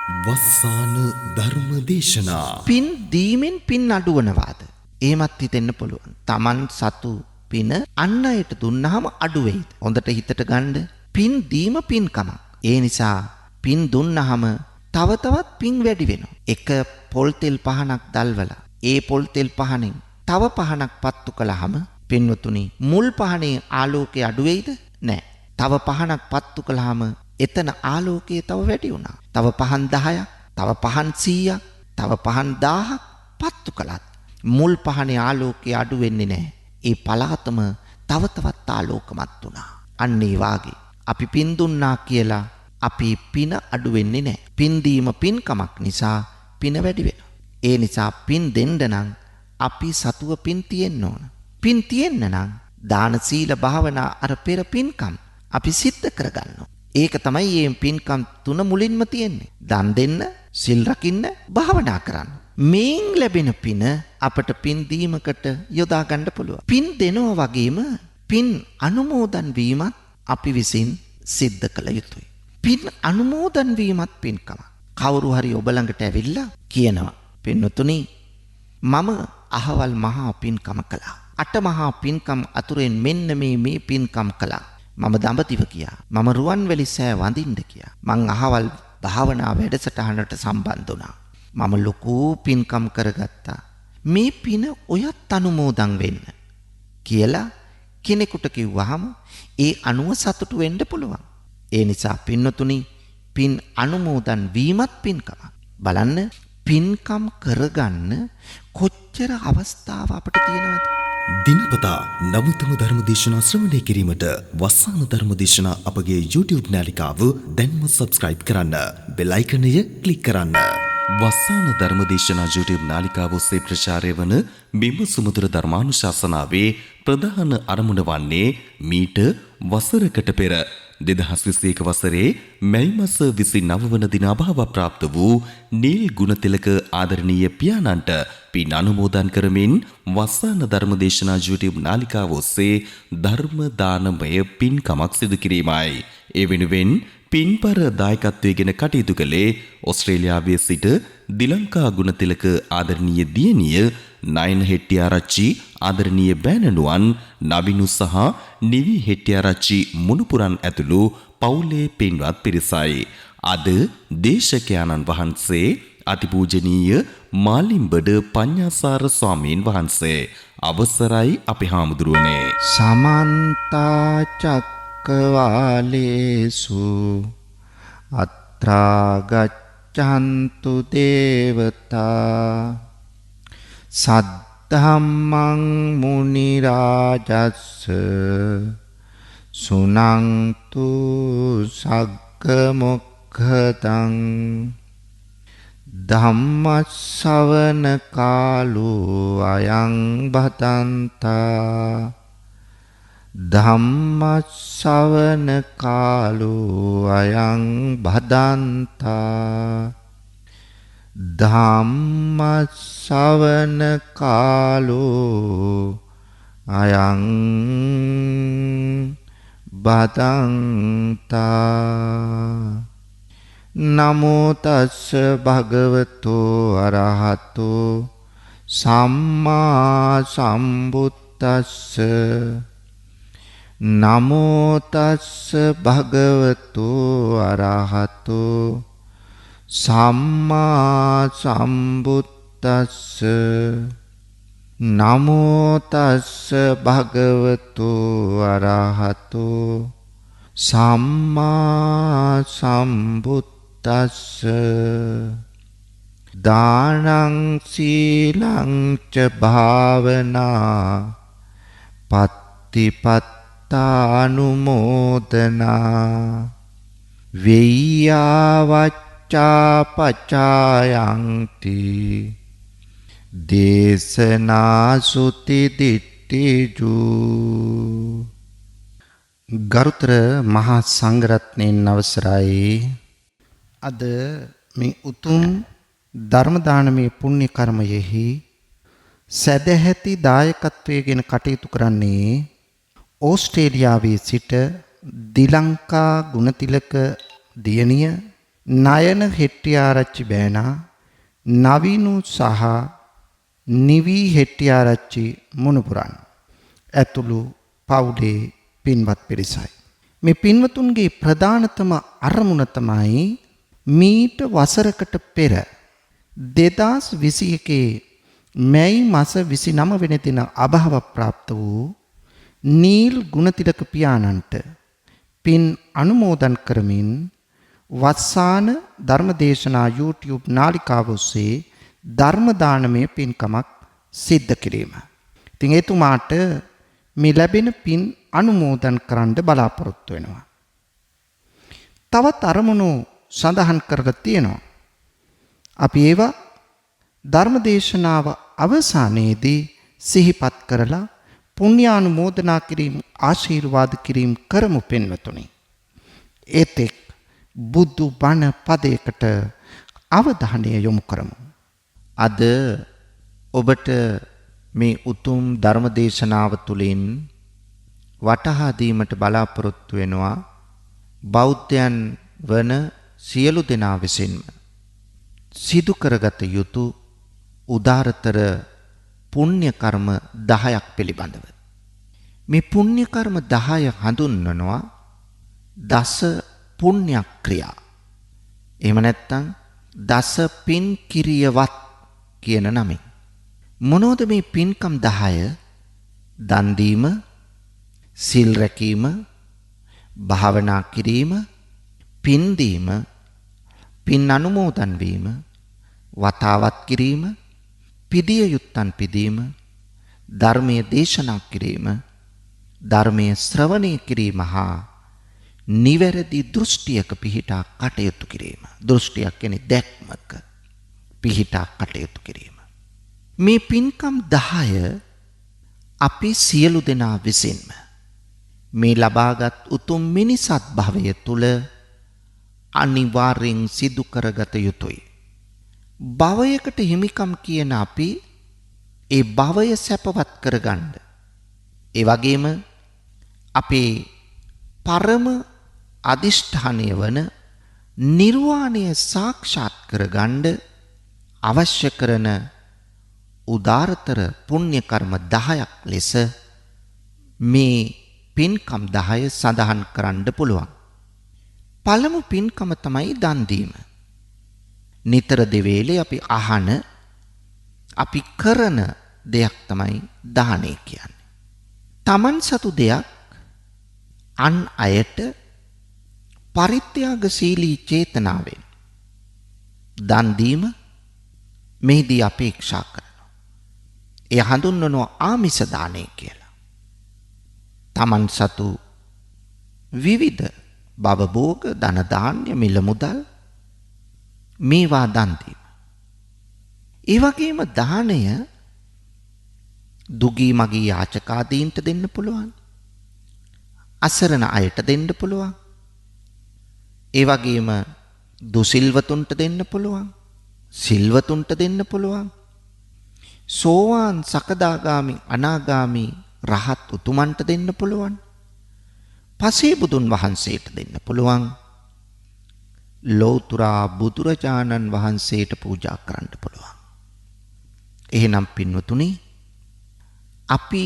වස්සාන ධර්ම දේශනා පින් දීමෙන් පින් අඩුවනවාද? එහෙමත් හිතෙන්න පුළුවන්. Taman සතු පින අන් අයට දුන්නාම අඩු වෙයිද? හොඳට හිතට ගන්න. පින් දීම පින්කම. ඒ නිසා පින් දුන්නාම තව තවත් පින් වැඩි වෙනවා. එක පොල් තෙල් පහනක් දැල්වලා ඒ පොල් තෙල් පහනෙන් තව පහනක් පත්තු කළාම පින්වතුනි මුල් පහනේ ආලෝකය අඩු වෙයිද? නැහැ. තව පහනක් පත්තු කළාම එතන ආලෝකය තව වැඩි වුණා. තව පහන් 10ක්, තව පහන් 100ක්, තව පහන් 1000ක් පත්තු කළත් මුල් පහනේ ආලෝකය අඩු වෙන්නේ නැහැ. ඒ පලාතම තව තවත් ආලෝකමත් වුණා. අන්න ඒ වාගේ අපි පින් දුන්නා කියලා අපි පින අඩු වෙන්නේ නැහැ. පින් දීම පින්කමක් නිසා පින වැඩි වෙනවා. ඒ නිසා පින් දෙන්න නම් අපි සතුව පින් තියෙන්න ඕන. පින් තියෙන්න නම් දාන සීල භාවනා අර පෙර පින්කම් අපි සිද්ධ කරගන්න ඕන. ඒක තමයි මේ පින්කම් තුන මුලින්ම තියෙන්නේ. දන් දෙන්න, සිල් රකින්න, භාවනා කරන්න. මේන් ලැබෙන පින අපට පින් දීමකට යොදා ගන්න පුළුවන්. පින් දෙනවා වගේම පින් අනුමෝදන් වීමත් අපි විසින් සිද්ධ කළ යුතුයි. පින් අනුමෝදන් වීමත් පින්කම. කවුරු හරි ඔබ ළඟට ඇවිල්ලා කියනවා, "පින්වතුනි, මම අහවල් මහා පින්කම කළා. අට මහා පින්කම් අතුරෙන් මෙන්න මේ පින්කම් කළා. මම දඹදිව ගියා. මම රුවන්වැලි සෑ වඳින්න ගියා. මං අහවල් භාවනා වැඩසටහනට සම්බන්ධ වුණා. මම ලොකු පින්කම් කරගත්තා. මේ පින ඔයත් අනුමෝදන් වෙන්න" කියලා කෙනෙකුට කිව්වහම ඒ අනුව සතුටු වෙන්න පුළුවන්. ඒ නිසා පින්වතුනි, පින් අනුමෝදන් වීමත් පින්කම. බලන්න පින්කම් කරගන්න කොච්චර අවස්ථාව අපිට තියෙනවද? දිනපතා නවතම ධර්ම දේශනා ශ්‍රවණය කිරීමට වස්සාන ධර්ම දේශනා අපගේ YouTube නාලිකාව දැන්ම subscribe කරන්න. බෙල් අයිකනය ක්ලික් කරන්න. වස්සාන ධර්ම දේශනා YouTube නාලිකාව ඔස්සේ ප්‍රචාරය වන මෙම සුමధుර ධර්මානුශාසනාවේ ප්‍රධාන අරමුණ වන්නේ මීට වසරකට පෙර 2021 වසරේ මැයි මාස 29 වන දින අභාව ප්‍රාප්ත වූ නිල් ගුණතිලක ආදරණීය පියාණන්ට පින් අනුමෝදන් කරමින් වස්සාන ධර්ම දේශනා YouTube නාලිකාව ඔස්සේ ධර්ම දානමය පින්කමක් සිදු කිරීමයි. ඒ වෙනුවෙන් පින්පර දායකත්වයෙන් කටයුතු කළේ ඕස්ට්‍රේලියාවේ සිට දිලංකා ගුණතිලක ආදරණීය දියණිය නයන හෙට්ටිආරච්චි ආදරණීය බෑණනුවන් නවිනු සහ නිවි හෙට්ටිආරච්චි මුණුපුරන් ඇතුළු පවුලේ පින්වත් පිරිසයි. අද දේශකයාණන් වහන්සේ අතිපූජනීය මාලිම්බඩ පඤ්ඤාසාර ස්වාමීන් වහන්සේ. අවසරයි අපේ හාමුදුරුවනේ. සමන්ත චක්කවාලේසු අත්‍රා ගච්ඡන්තු දේවතා සද්ධම්මං මුනි රාජස්ස සුනන්තු සග්ග මොක්ඛදං ධම්මස්සවන කාලෝ අයං බතන්තා ධම්මස්සවන කාලෝ අයං බදන්තා ධම්මස්සවන කාලෝ අයං බදන්තා නමෝ තස්ස භගවතෝ අරහතෝ සම්මා සම්බුද්දස්ස නමෝ තස්ස භගවතෝ අරහතෝ සම්මා සම්බුද්දස්ස නමෝ තස්ස භගවතෝ අරහතෝ සම්මා සම්බුද්දස්ස දානං සීලං ච භාවනා පත්තිපත්තානුමෝදනා වෙය්‍යාවච්චා පචායන්ති දේශනා සුති දිට්ඨිජු. ගරුතර මහා සංඝරත්නයන් අවසරයි. අද මේ උතුම් ධර්ම දානමය පුණ්‍ය කර්මයෙහි සදැහැති දායකත්වයෙන් කටයුතු කරන්නේ ඕස්ට්‍රේලියාවේ සිට දිලංකා ගුණතිලක දියණිය නයන හෙට්ටිආරච්චි බෑනා නවීනු සහ නිවී හෙට්ටිආරච්චි මුණුපුරන් ඇතුළු පවුලේ පින්වත් පිරිසයි. මේ පින්වතුන්ගේ ප්‍රධානතම අරමුණ තමයි මීට වසරකට පෙර 2021 මැයි මාස 29 වෙනි දින අභාව ප්‍රාප්ත වූ නීල් ගුණතිලක පියාණන්ට පින් අනුමෝදන් කරමින් වස්සාන ධර්මදේශනා YouTube නාලිකාව ඔස්සේ ධර්ම දානමය පින්කමක් සිද්ධ කිරීම. ඉතින් එතුමාට මේ ලැබෙන පින් අනුමෝදන් කරන්න බලාපොරොත්තු වෙනවා. තවත් අරමුණු සඳහන් කරලා තියෙනවා. අපි ඒවා ධර්මදේශනාව අවසානයේදී සිහිපත් කරලා පුණ්‍යානුමෝදනා කිරීම ආශිර්වාද කිරීම කරමු පින්වතුනි. ඒතෙක් බුදු බණ පදයකට අවධානය යොමු කරමු. අද ඔබට මේ උතුම් ධර්මදේශනාව තුළින් වටහා දීමට බලාපොරොත්තු වෙනවා බෞද්ධයන් වන සියලු දෙනා විසින්ම සිදු කරගත යුතු උදාරතර පුණ්‍ය කර්ම 10ක් පිළිබඳව. මේ පුණ්‍ය කර්ම 10 හඳුන්වනවා දස පුණ්‍ය ක්‍රියා. එහෙම නැත්නම් දස පින් කිරියවත් කියන නමින්. මොනෝද මේ පින්කම් 10? දන් දීම, සිල් රැකීම, භාවනා කිරීම, පින් දීම, පින් අනුමෝදන් වීම, වතාවත් කිරීම, පිදිය යුත්තන් පිදීම, ධර්මයේ දේශනා කිරීම, ධර්මයේ ශ්‍රවණය කිරීම හා නිවැරදි දෘෂ්ටියක පිහිටා කටයුතු කිරීම. දෘෂ්ටියක් කියන්නේ දැක්මක පිහිටා කටයුතු කිරීම. මේ පින්කම් 10 අපි සියලු දෙනා විසින්ම මේ ලබාගත් උතුම් මිනිසත් භවය තුල අනිවාර්යෙන් සිදු කරගත යුතුයි. භවයකට හිමිකම් කියන අපි ඒ භවය සැපවත් කරගන්න. ඒ වගේම අපේ පරම අදිෂ්ඨානය වන නිර්වාණය සාක්ෂාත් කරගන්න අවශ්‍ය කරන උදාරතර පුණ්‍ය කර්ම 10ක් ලෙස මේ පින්කම් 10 සඳහන් කරන්න පුළුවන්. පළමු පින්කම තමයි දන් දීම. නිතර දෙවේලේ අපි අහන අපි කරන දෙයක් තමයි දානය කියන්නේ. Taman සතු දෙයක් අන් අයට පරිත්‍යාගශීලී චේතනාවෙන් දන් දීම මෙහිදී අපේක්ෂා කරනවා. එය හඳුන්වනවා ආමිස දානය කියලා. Taman සතු විවිධ භවභෝග ධන ධාන්‍ය මිල මුදල් මේවා දන් දීම. ඒ වගේම දානය දුගී මගී යාචකාදීන්ට දෙන්න පුළුවන්. අසරණ අයට දෙන්න පුළුවන්. ඒ වගේම දුසිල්වතුන්ට දෙන්න පුළුවන්. සිල්වතුන්ට දෙන්න පුළුවන්. සෝවාන් සකදාගාමි අනාගාමි රහත් උතුමන්ට දෙන්න පුළුවන්. පසේ බුදුන් වහන්සේට දෙන්න පුළුවන්. ලෞතුරා බුදුරජාණන් වහන්සේට පූජා කරන්න පුළුවන්. එහෙනම් පින්වතුනි අපි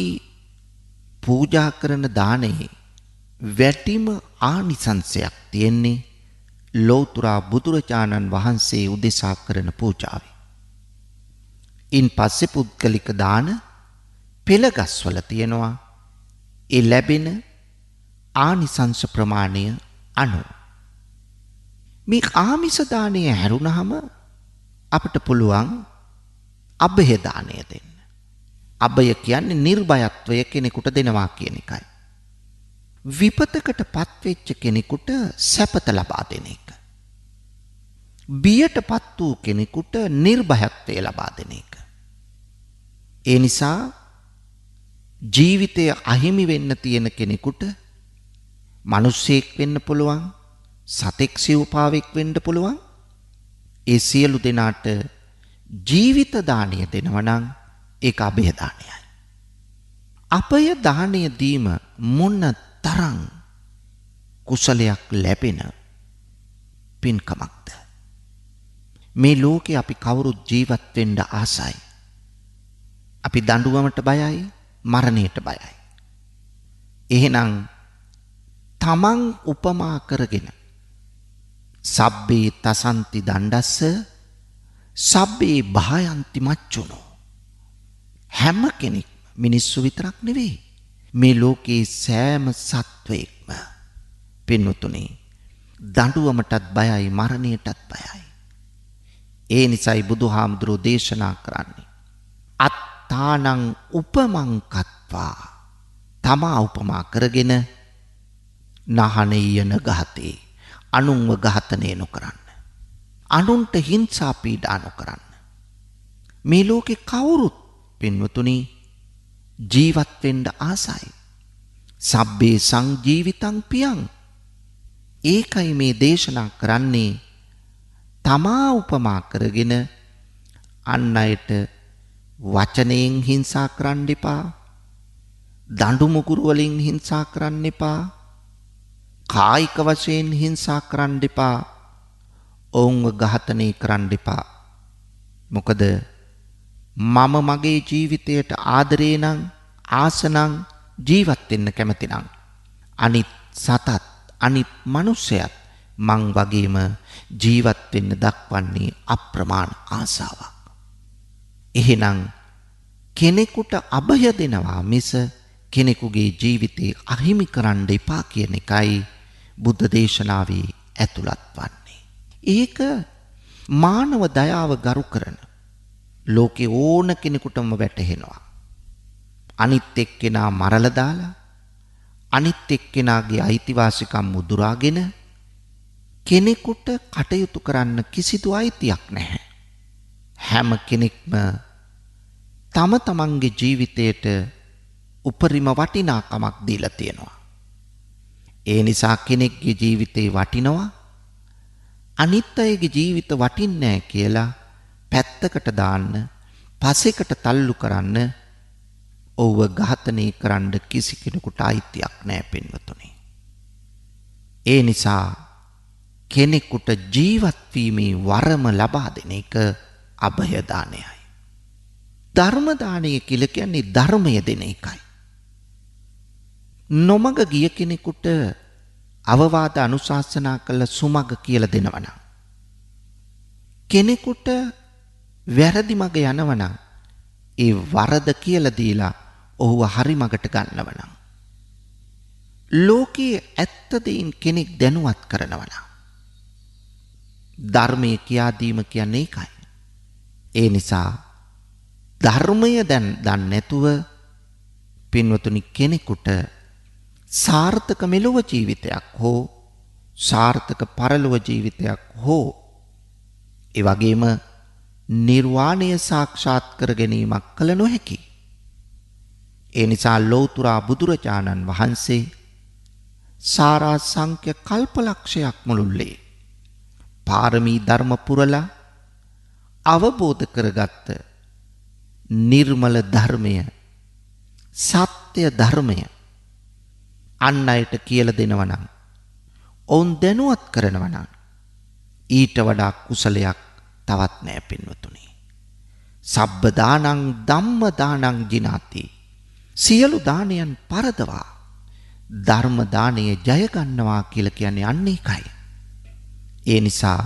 පූජා කරන දානයේ වැටිම ආනිසංසයක් තියෙන්නේ ලෞතුරා බුදුරජාණන් වහන්සේ උදෙසා කරන පූජාවේ. ඉන් පස්සේ පුද්ගලික දාන පෙළගස්වල තියෙනවා ඒ ලැබෙන ආනිසංස ප්‍රමාණය අනුව. මේ ආමිස දානය හැරුණාම අපිට පුළුවන් අභය දානය දෙන්න. අභය කියන්නේ නිර්භයත්වය කෙනෙකුට දෙනවා කියන එකයි. විපතකට පත්වෙච්ච කෙනෙකුට සැපත ලබා දෙන එක. බියටපත් වූ කෙනෙකුට නිර්භයත්වය ලබා දෙන එක. ඒ නිසා ජීවිතය අහිමි වෙන්න තියෙන කෙනෙකුට මිනිසෙක් වෙන්න පුළුවන්, සතෙක් සිව්පාවෙක් වෙන්න පුළුවන්. ඒ සියලු දෙනාට ජීවිත දාණය දෙනවා නම් ඒක අභය දානයයි. අභය දාණය දීම මොන තරම් කුසලයක් ලැබෙන පින්කමක්ද? මේ ලෝකේ අපි කවුරුත් ජීවත් වෙන්න ආසයි. අපි දඬුවමට බයයි, මරණයට බයයි. එහෙනම් තමන් උපමා කරගෙන සබ්බේ තසන්ති දණ්ඩස්ස සබ්බේ භායන්ති මච්චුනෝ, හැම කෙනෙක් මිනිස්සු විතරක් නෙවෙයි මේ ලෝකේ සෑම සත්වයෙක්ම පින්වතුනි දඬුවමටත් බයයි, මරණයටත් බයයි. ඒ නිසායි බුදුහාමුදුරෝ දේශනා කරන්නේ අත්තානං උපමං කତ୍වා, තමා උපමා කරගෙන නහනෙයන ගහතේ, අනුන්ව ඝාතනය නොකරන්න, අනුන්ට හිංසා පීඩා නොකරන්න. මේ ලෝකේ කවුරුත් පින්වතුනි ජීවත් වෙන්න ආසයි. සබ්බේ සංජීවිතං පියං. ඒකයි මේ දේශනා කරන්නේ තමා උපමා කරගෙන අන් අයට වචනයෙන් හිංසා කරන්න එපා, දඬු මුගුරු වලින් හිංසා කරන්න එපා, කායික වශයෙන් හිංසා කරන්න එපා, ඔවුන්ව ඝාතනය කරන්න එපා. මොකද මම මගේ ජීවිතයට ආදරේ නම්, ආස නම්, ජීවත් වෙන්න කැමති නම් අනිත් සතත්, අනිත් මිනිසයත් මං වගේම ජීවත් වෙන්න දක්වන්නේ අප්‍රමාණ ආසාවක්. එහෙනම් කෙනෙකුට අභය දෙනවා මිස කෙනෙකුගේ ජීවිතේ අහිමි කරන්න එපා කියන එකයි බුද්ධ දේශනාවේ ඇතුළත් වන්නේ. ඒක මානව දයාව ගරු කරන ලෝකේ ඕන කෙනෙකුටම වැටහෙනවා. අනිත් එක්කෙනා මරලා දාලා, අනිත් එක්කෙනාගේ අයිතිවාසිකම් මුදුරාගෙන කෙනෙකුට කටයුතු කරන්න කිසිදු අයිතියක් නැහැ. හැම කෙනෙක්ම තම තමන්ගේ ජීවිතයට උපරිම වටිනාකමක් දීලා තියෙනවා. ඒ නිසා කෙනෙක්ගේ ජීවිතේ වටිනවා, අනිත් අයගේ ජීවිත වටින්නේ නැහැ කියලා පැත්තකට දාන්න, පසෙකට තල්ලු කරන්න, ඔව්ව ඝාතනය කරන්න කිසි කෙනෙකුට අයිතියක් නැහැ පින්වතුනි. ඒ නිසා කෙනෙකුට ජීවත් වීමේ වරම ලබා දෙන එක අභය දානයයි. ධර්ම දානය කියලා කියන්නේ ධර්මය දෙන එකයි. නොමග ගිය කෙනෙකුට අවවාද අනුශාසනා කළ සුමග කියලා දෙනවා නම්, කෙනෙකුට වැරදි මග යනවා නම් ඒ වරද කියලා දීලා ඔහුව හරි මගට ගන්නව නම්, ලෝකයේ ඇත්ත දෙයින් කෙනෙක් දැනුවත් කරනවා නම්, ධර්මයේ කියා දීම කියන්නේ ඒකයි. ඒ නිසා ධර්මය දැන් දන්නේ නැතුව පින්වතුනි කෙනෙකුට සාර්ථක මෙලොව ජීවිතයක් හෝ සාර්ථක පරලොව ජීවිතයක් හෝ ඒ වගේම නිර්වාණය සාක්ෂාත් කර ගැනීමක් කළ නොහැකි. ඒ නිසා ලෞතුරා බුදුරජාණන් වහන්සේ සාරා සංඛ්‍ය කල්පලක්ෂයක් මුළුල්ලේ පාරමී ධර්ම පුරලා අවබෝධ කරගත්ත නිර්මල ධර්මය, සත්‍ය ධර්මය අන් අයට කියලා දෙනවා නම්, ඔවුන් දැනුවත් කරනවා නම් ඊට වඩා කුසලයක් තවත් නැහැ පින්වතුනි. සබ්බ දානං ධම්ම දානං ජිනාති. සියලු දානයන් පරදවා ධර්ම දානය ජය ගන්නවා කියලා කියන්නේ අන්න ඒකයි. ඒ නිසා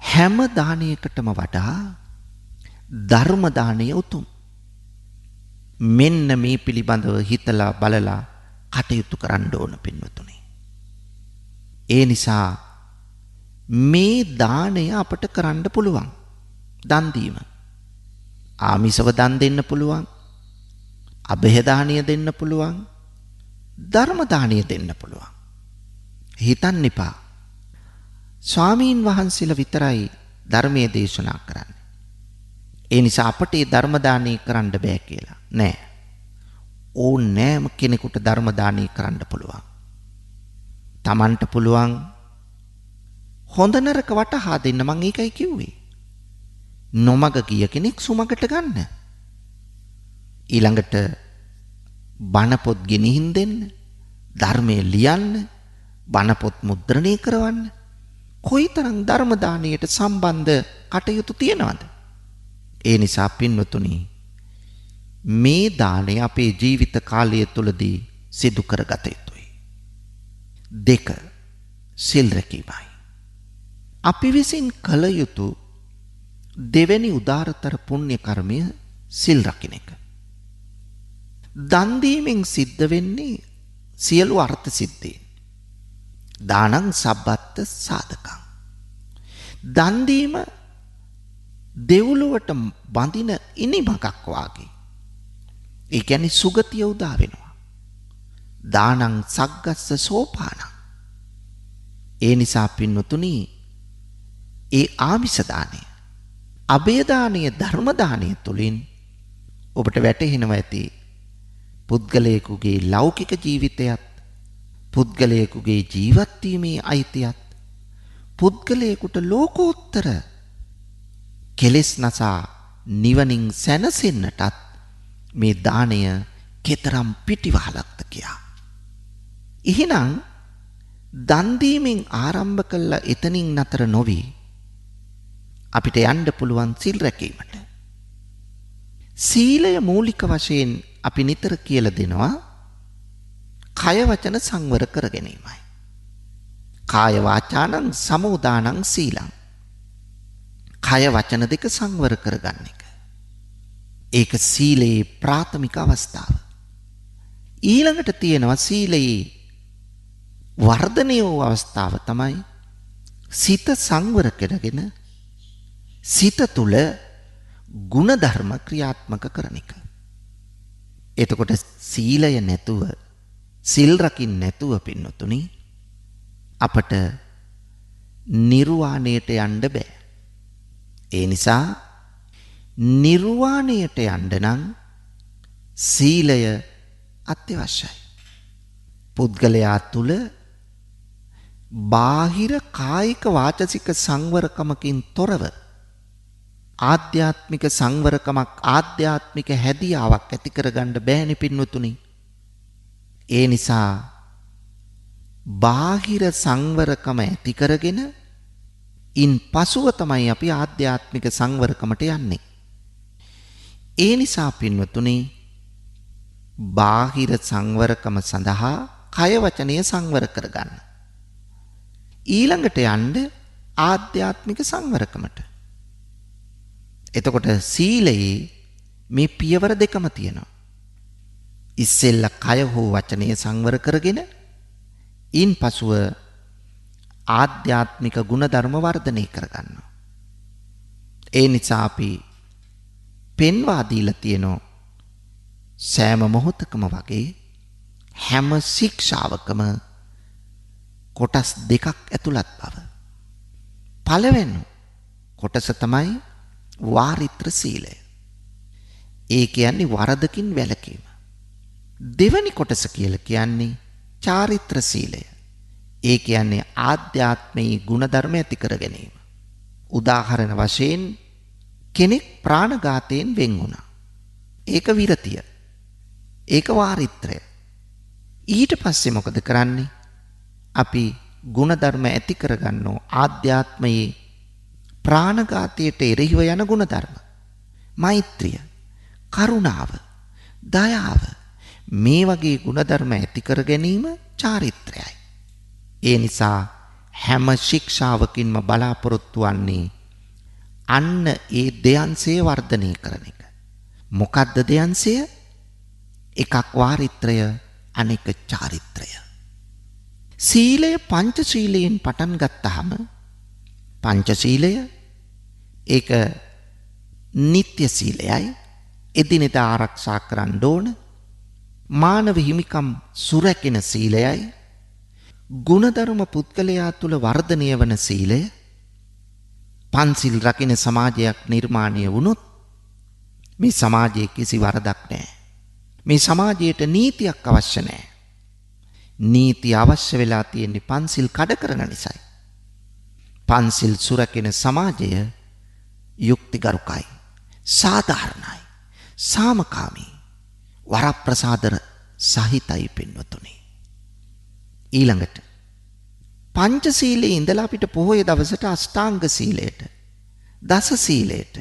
හැම දානයකටම වඩා ධර්ම දානය උතුම්. මෙන්න මේ පිළිබඳව හිතලා බලලා කටයුතු කරන්න ඕන පින්වතුනි. ඒ නිසා මේ දානය අපට කරන්න පුළුවන්. දන් දීම. ආමිසව දන් දෙන්න පුළුවන්. අභය දානය දෙන්න පුළුවන්. ධර්ම දානය දෙන්න පුළුවන්. හිතන්න එපා ස්වාමීන් වහන්සේලා විතරයි ධර්මයේ දේශනා කරන්නේ. ඒ නිසා අපට මේ ධර්ම දානය කරන්න බෑ කියලා නෑ. ඕනෑම කෙනෙකුට ධර්ම දානය කරන්න පුළුවන්. Tamanට පුළුවන් හොඳ නරක වටහා දෙන්න. මම ඒකයි කිව්වේ. නොමග ගිය කෙනෙක් සුමගට ගන්න. ඊළඟට බණ පොත් ගෙනිහින් දෙන්න, ධර්මයේ ලියන්න, බණ පොත් මුද්‍රණය කරවන්න. කොයිතරම් ධර්ම දානයට සම්බන්ධ කටයුතු තියෙනවද? ඒ නිසා පින්වතුනි මේ දාණය අපේ ජීවිත කාලය තුලදී සිදු කරගත යුතුයි. 2. සිල් රැකීමයි. අපි විසින් කළ යුතු දෙවැනි උදාරතර පුණ්‍ය කර්මය සිල් රකින්න එක. දන් දීමෙන් සිද්ධ වෙන්නේ සියලු අර්ථ සිද්ධීන්. දානං සබ්බත් සාධකං. දන් දීම දෙව්ලොවට බඳින ඉනිමකක් වාගේ. ඒ කියන්නේ සුගතිය උදා වෙනවා. දානං සග්ගස්ස සෝපානං. ඒ නිසා පින්වතුනි ඒ ආමිෂ දානය, අබේ දානය, ධර්ම දානය තුලින් ඔබට වැටහෙනවා ඇති පුද්ගලයෙකුගේ ලෞකික ජීවිතයත්, පුද්ගලයෙකුගේ ජීවත් වීමේ අයිතියත්, පුද්ගලයෙකුට ලෝකෝත්තර කෙලෙස් නසා නිවනින් සැනසෙන්නටත් මේ දාණය කෙතරම් පිටිවහලක්ද කියා. එහෙනම් දන් දීමෙන් ආරම්භ කළා එතනින් නතර නොවි අපිට යන්න පුළුවන් සිල් රැකීමට. සීලය මූලික වශයෙන් අපි නිතර කියලා දෙනවා කය වචන සංවර කර ගැනීමයි. කාය වාචානං සමෝදානං සීලං. කය වචන දෙක සංවර කරගන්න එක. ඒක සීලේ ප්‍රාථමික අවස්ථාව. ඊළඟට තියෙනවා සීලේ වර්ධනය වූ අවස්ථාව තමයි සිත සංවර කරගෙන සිත තුළ ගුණධර්ම ක්‍රියාත්මක කරන එක. එතකොට සීලය නැතුව, සිල් රකින්න නැතුව පින්නතුනි අපට නිර්වාණයට යන්න බෑ. ඒ නිසා නිර්වාණයට යන්න නම් සීලය අත්‍යවශ්‍යයි. පුද්ගලයා තුල බාහිර කායික වාචසික සංවරකමකින් තොරව ආධ්‍යාත්මික සංවරකමක්, ආධ්‍යාත්මික හැදියාවක් ඇති කරගන්න බෑනේ පින්වතුනි. ඒ නිසා බාහිර සංවරකම ඇති කරගෙන ඉන් පසුව තමයි අපි ආධ්‍යාත්මික සංවරකමට යන්නේ. ඒ නිසා පින්වතුනි බාහිර සංවරකම සඳහා කය වචනය සංවර කරගන්න. ඊළඟට යන්න ආධ්‍යාත්මික සංවරකමට. එතකොට සීලයේ මේ පියවර දෙකම තියෙනවා. ඉස්සෙල්ලා කය හෝ වචනය සංවර කරගෙන ඉන් පසුව ආධ්‍යාත්මික ගුණධර්ම වර්ධනය කරගන්නවා. ඒ නිසා අපි පෙන්වා දීලා තියෙනවා සෑම මොහොතකම වගේ හැම ශික්ෂාවකම කොටස් දෙකක් ඇතුළත් බව. පළවෙනි කොටස තමයි වාරිත්‍ර සීලය. ඒ කියන්නේ වරදකින් වැළකීම. දෙවැනි කොටස කියලා කියන්නේ චාරිත්‍ර සීලය. ඒ කියන්නේ ආධ්‍යාත්මී ගුණධර්ම ඇති කර ගැනීම. උදාහරණ වශයෙන් කෙනෙක් ප්‍රාණඝාතයෙන් වෙන් වුණා. ඒක විරතිය. ඒක වාරිත්‍රය. ඊට පස්සේ මොකද කරන්නේ? අපි ගුණධර්ම ඇති කරගන්නෝ ආධ්‍යාත්මයේ ප්‍රාණඝාතයට එරෙහිව යන ගුණධර්ම. මෛත්‍රිය, කරුණාව, දයාව මේ වගේ ගුණධර්ම ඇති කර ගැනීම චාරිත්‍රයයි. ඒ නිසා හැම ශික්ෂාවකින්ම බලාපොරොත්තු වන්නේ අන්න ඒ දෙයන්සේ වර්ධනය කරන එක. මොකද්ද දෙයන්සය? එකක් වාරිත්‍රය, අනෙක චාරිත්‍රය. සීලය පංචශීලයෙන් පටන් ගත්තාම පංචශීලය ඒක නිත්‍ය සීලයයි. එදිනෙදා ආරක්ෂා කරන්න ඕන මානව හිමිකම් සුරැකෙන සීලයයි. ගුණධර්ම පුද්ගලයා තුල වර්ධනය වන සීලය. පන්සිල් රකින්න සමාජයක් නිර්මාණය වුණොත් මේ සමාජයේ කිසි වරදක් නැහැ. මේ සමාජයට නීතියක් අවශ්‍ය නැහැ. නීති අවශ්‍ය වෙලා තියෙන්නේ පන්සිල් කඩ කරන නිසායි. පන්සිල් සුරකින්න සමාජය යුක්තිගරුකයි, සාධාරණයි, සාමකාමී, වරප්‍රසාද සහිතයි පින්වතුනි. ඊළඟට පංචශීලයේ ඉඳලා අපිට පොහොය දවසට අෂ්ටාංග සීලයට, දස සීලයට,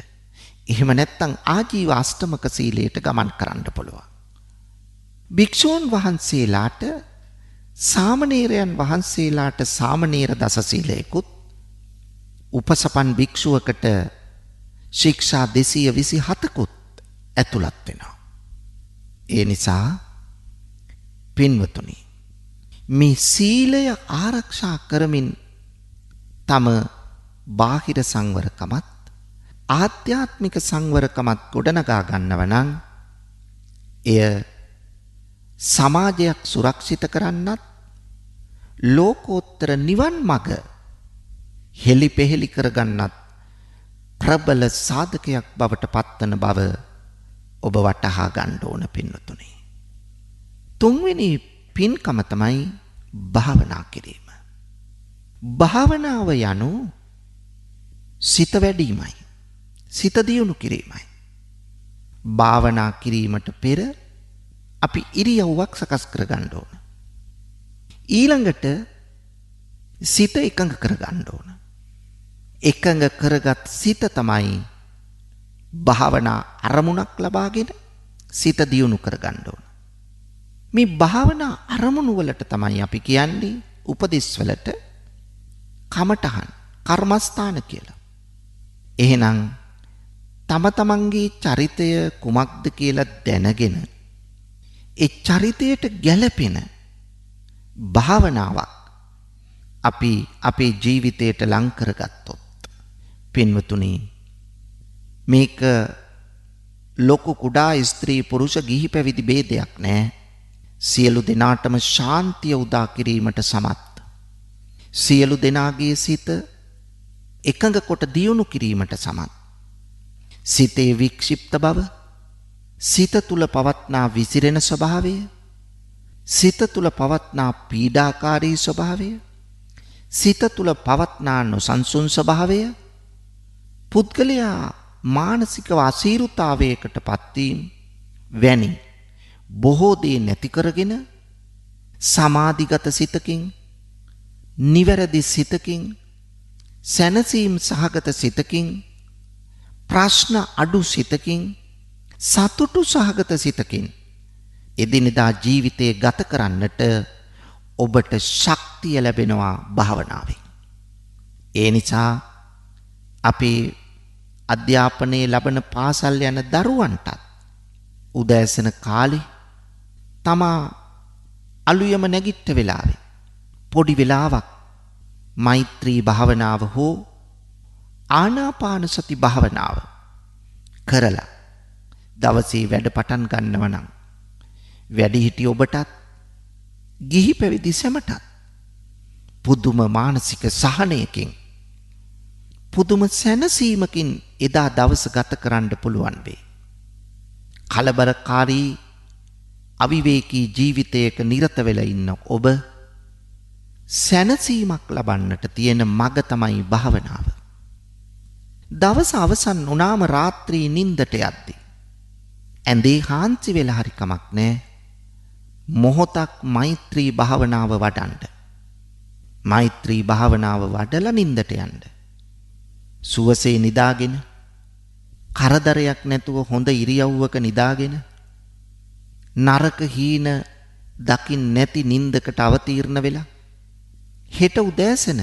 එහෙම නැත්නම් ආජීව අෂ්ටමක සීලයට ගමන් කරන්න පුළුවන්. භික්ෂූන් වහන්සේලාට සාමණේරයන් වහන්සේලාට සාමණේර දස සීලයකුත්, උපසපන් භික්ෂුවකට ශික්ෂා 227කුත් ඇතුළත් වෙනවා. ඒ නිසා පින්වතුනි, මේ සීලය ආරක්ෂා කරමින් තම බාහිර සංවරකමත් ආධ්‍යාත්මික සංවරකමත් ගොඩනගා ගන්නව නම් එය සමාජයක් සුරක්ෂිත කරන්නත් ලෝකෝත්තර නිවන් මඟ හෙලිපෙහෙලි කරගන්නත් ප්‍රබල සාධකයක් බවට පත්වන බව ඔබ වටහා ගන්න ඕන පින්වතුනි. තුන්වෙනි පින්කම තමයි භාවනා කිරීම. භාවනාව යනු සිත වැඩිමයි, සිත දියුණු කිරීමයි. භාවනා කිරීමට පෙර අපි ඉරියව්වක් සකස් කර ගන්න ඕන. ඊළඟට සිත එකඟ කර ගන්න ඕන. එකඟ කරගත් සිත තමයි භාවනා අරමුණක් ලබාගෙන සිත දියුණු කර ගන්න ඕන. මේ භාවනා අරමුණු වලට තමයි අපි කියන්නේ උපදෙස් වලට කමඨහන්, කර්මස්ථාන කියලා. එහෙනම් තම තමන්ගේ චරිතය කුමක්ද කියලා දැනගෙන ඒ චරිතයට ගැළපෙන භාවනාවක් අපි අපේ ජීවිතයට ලං කරගත්තොත් පින්වතුනි, මේක ලොකු කුඩා ස්ත්‍රී පුරුෂ ගිහි පැවිදි ભેදයක් නෑ. සියලු දෙනාටම ශාන්තිය උදා කිරීමට සමත්, සියලු දෙනාගේ සිත එකඟ කොට දියුණු කිරීමට සමත්, සිතේ වික්ෂිප්ත බව, සිත තුල පවත්නා විසිරෙන ස්වභාවය, සිත තුල පවත්නා පීඩාකාරී ස්වභාවය, සිත තුල පවත්නා නොසන්සුන් ස්වභාවය, පුද්ගලයා මානසික අසීරුතාවයකට පත්වීම වැනි බොහෝ දේ නැති කරගෙන සමාධිගත සිතකින්, නිවැරදි සිතකින්, සැනසීම් සහගත සිතකින්, ප්‍රශ්න අඩු සිතකින්, සතුටු සහගත සිතකින් එදිනෙදා ජීවිතය ගත කරන්නට ඔබට ශක්තිය ලැබෙනවා භාවනාවෙන්. ඒ නිසා අපේ අධ්‍යාපනයේ ලබන පාසල් යන දරුවන්ටත් උදෑසන කාලේ තමා අලුයම නැගිට වෙලාවේ පොඩි වෙලාවක් මෛත්‍රී භාවනාව හෝ ආනාපාන සති භාවනාව කරලා දවසේ වැඩ පටන් ගන්නව නම් වැඩිහිටි ඔබටත් ගිහි පැවිදි සැමටත් පුදුම මානසික සහනයකින්, පුදුම සැනසීමකින් එදා දවස ගත කරන්න පුළුවන් වේ. කලබලකාරී අවිවේකී ජීවිතයක නිරත වෙලා ඉන්න ඔබ සැනසීමක් ලබන්නට තියෙන මඟ තමයි භාවනාව. දවස අවසන් වුණාම රාත්‍රී නිින්දට යද්දී ඇඳේ හාන්සි වෙලා හරි කමක් නැහැ. මොහොතක් මෛත්‍රී භාවනාව වඩන්න. මෛත්‍රී භාවනාව වඩලා නිින්දට යන්න. සුවසේ නිදාගෙන, කරදරයක් නැතුව හොඳ ඉරියව්වක නිදාගෙන, නරක හීන දකින් නැති නිින්දකට අවතීර්ණ වෙලා හෙට උදෑසන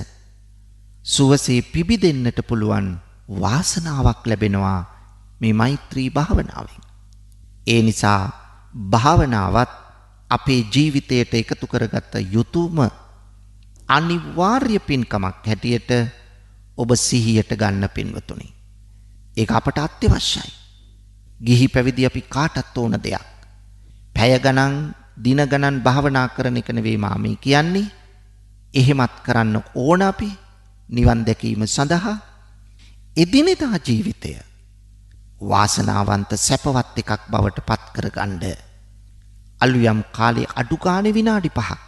සුවසේ පිබිදෙන්නට පුළුවන් වාසනාවක් ලැබෙනවා මේ මෛත්‍රී භාවනාවෙන්. ඒ නිසා භාවනාවත් අපේ ජීවිතයට එකතු කරගත්ත යුතුයම අනිවාර්ය පින්කමක් හැටියට ඔබ සිහියට ගන්න පින්වතුනි. ඒක අපට අත්‍යවශ්‍යයි. ගිහි පැවිදි අපි කාටත් ඕන දෙයක්. පැය ගණන්, දින ගණන් භාවනා කරන එක නෙවෙයි මම කියන්නේ. එහෙමත් කරන්න ඕන අපි නිවන් දැකීම සඳහා එදිනෙදා ජීවිතය වාසනාවන්ත සැපවත් එකක් බවට පත් කරගන්න අලුයම් කාලේ අඩු ගානේ විනාඩි 5ක්,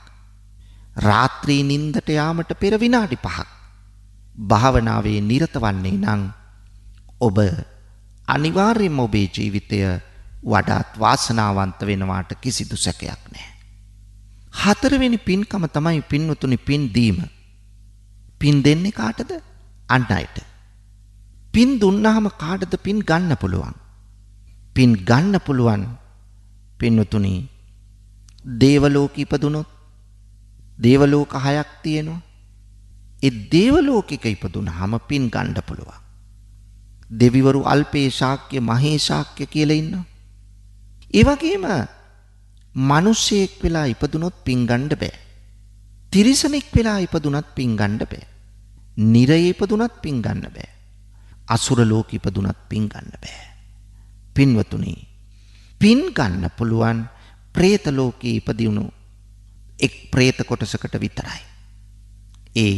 රාත්‍රී නිින්දට යාමට පෙර විනාඩි 5ක් භාවනාවේ නිරත වන්නේ නම් ඔබ අනිවාර්යයෙන්ම ඔබේ ජීවිතය වඩාත් වාසනාවන්ත වෙනවාට කිසිදු සැකයක් නැහැ. හතරවෙනි පින්කම තමයි පින්වතුනි පින් දීම. පින් දෙන්නේ කාටද? අන් අයට. පින් දුන්නාම කාටද පින් ගන්න පුළුවන්? පින් ගන්න පුළුවන් පින්වතුනි දේවලෝක ඉපදුනොත් දේවලෝක 6ක් තියෙනවා. ඒ දේවලෝකික ඉපදුනහම පින් ගන්න පුළුවන්. දෙවිවරු අල්පේ ශාක්‍ය මහේ ශාක්‍ය කියලා ඉන්නවා. ඒ වගේම මිනිසෙක් වෙලා ඉපදුනොත් පින් ගන්න බෑ. තිරිසනෙක් වෙලා ඉපදුනත් පින් ගන්න බෑ. නිරයේ ඉපදුනත් පින් ගන්න බෑ. අසුර ලෝක ඉපදුනත් පින් ගන්න බෑ. පින්වතුනි පින් ගන්න පුළුවන් പ്രേත ලෝකේ ඉපදිනු එක් പ്രേත කොටසකට විතරයි. ඒ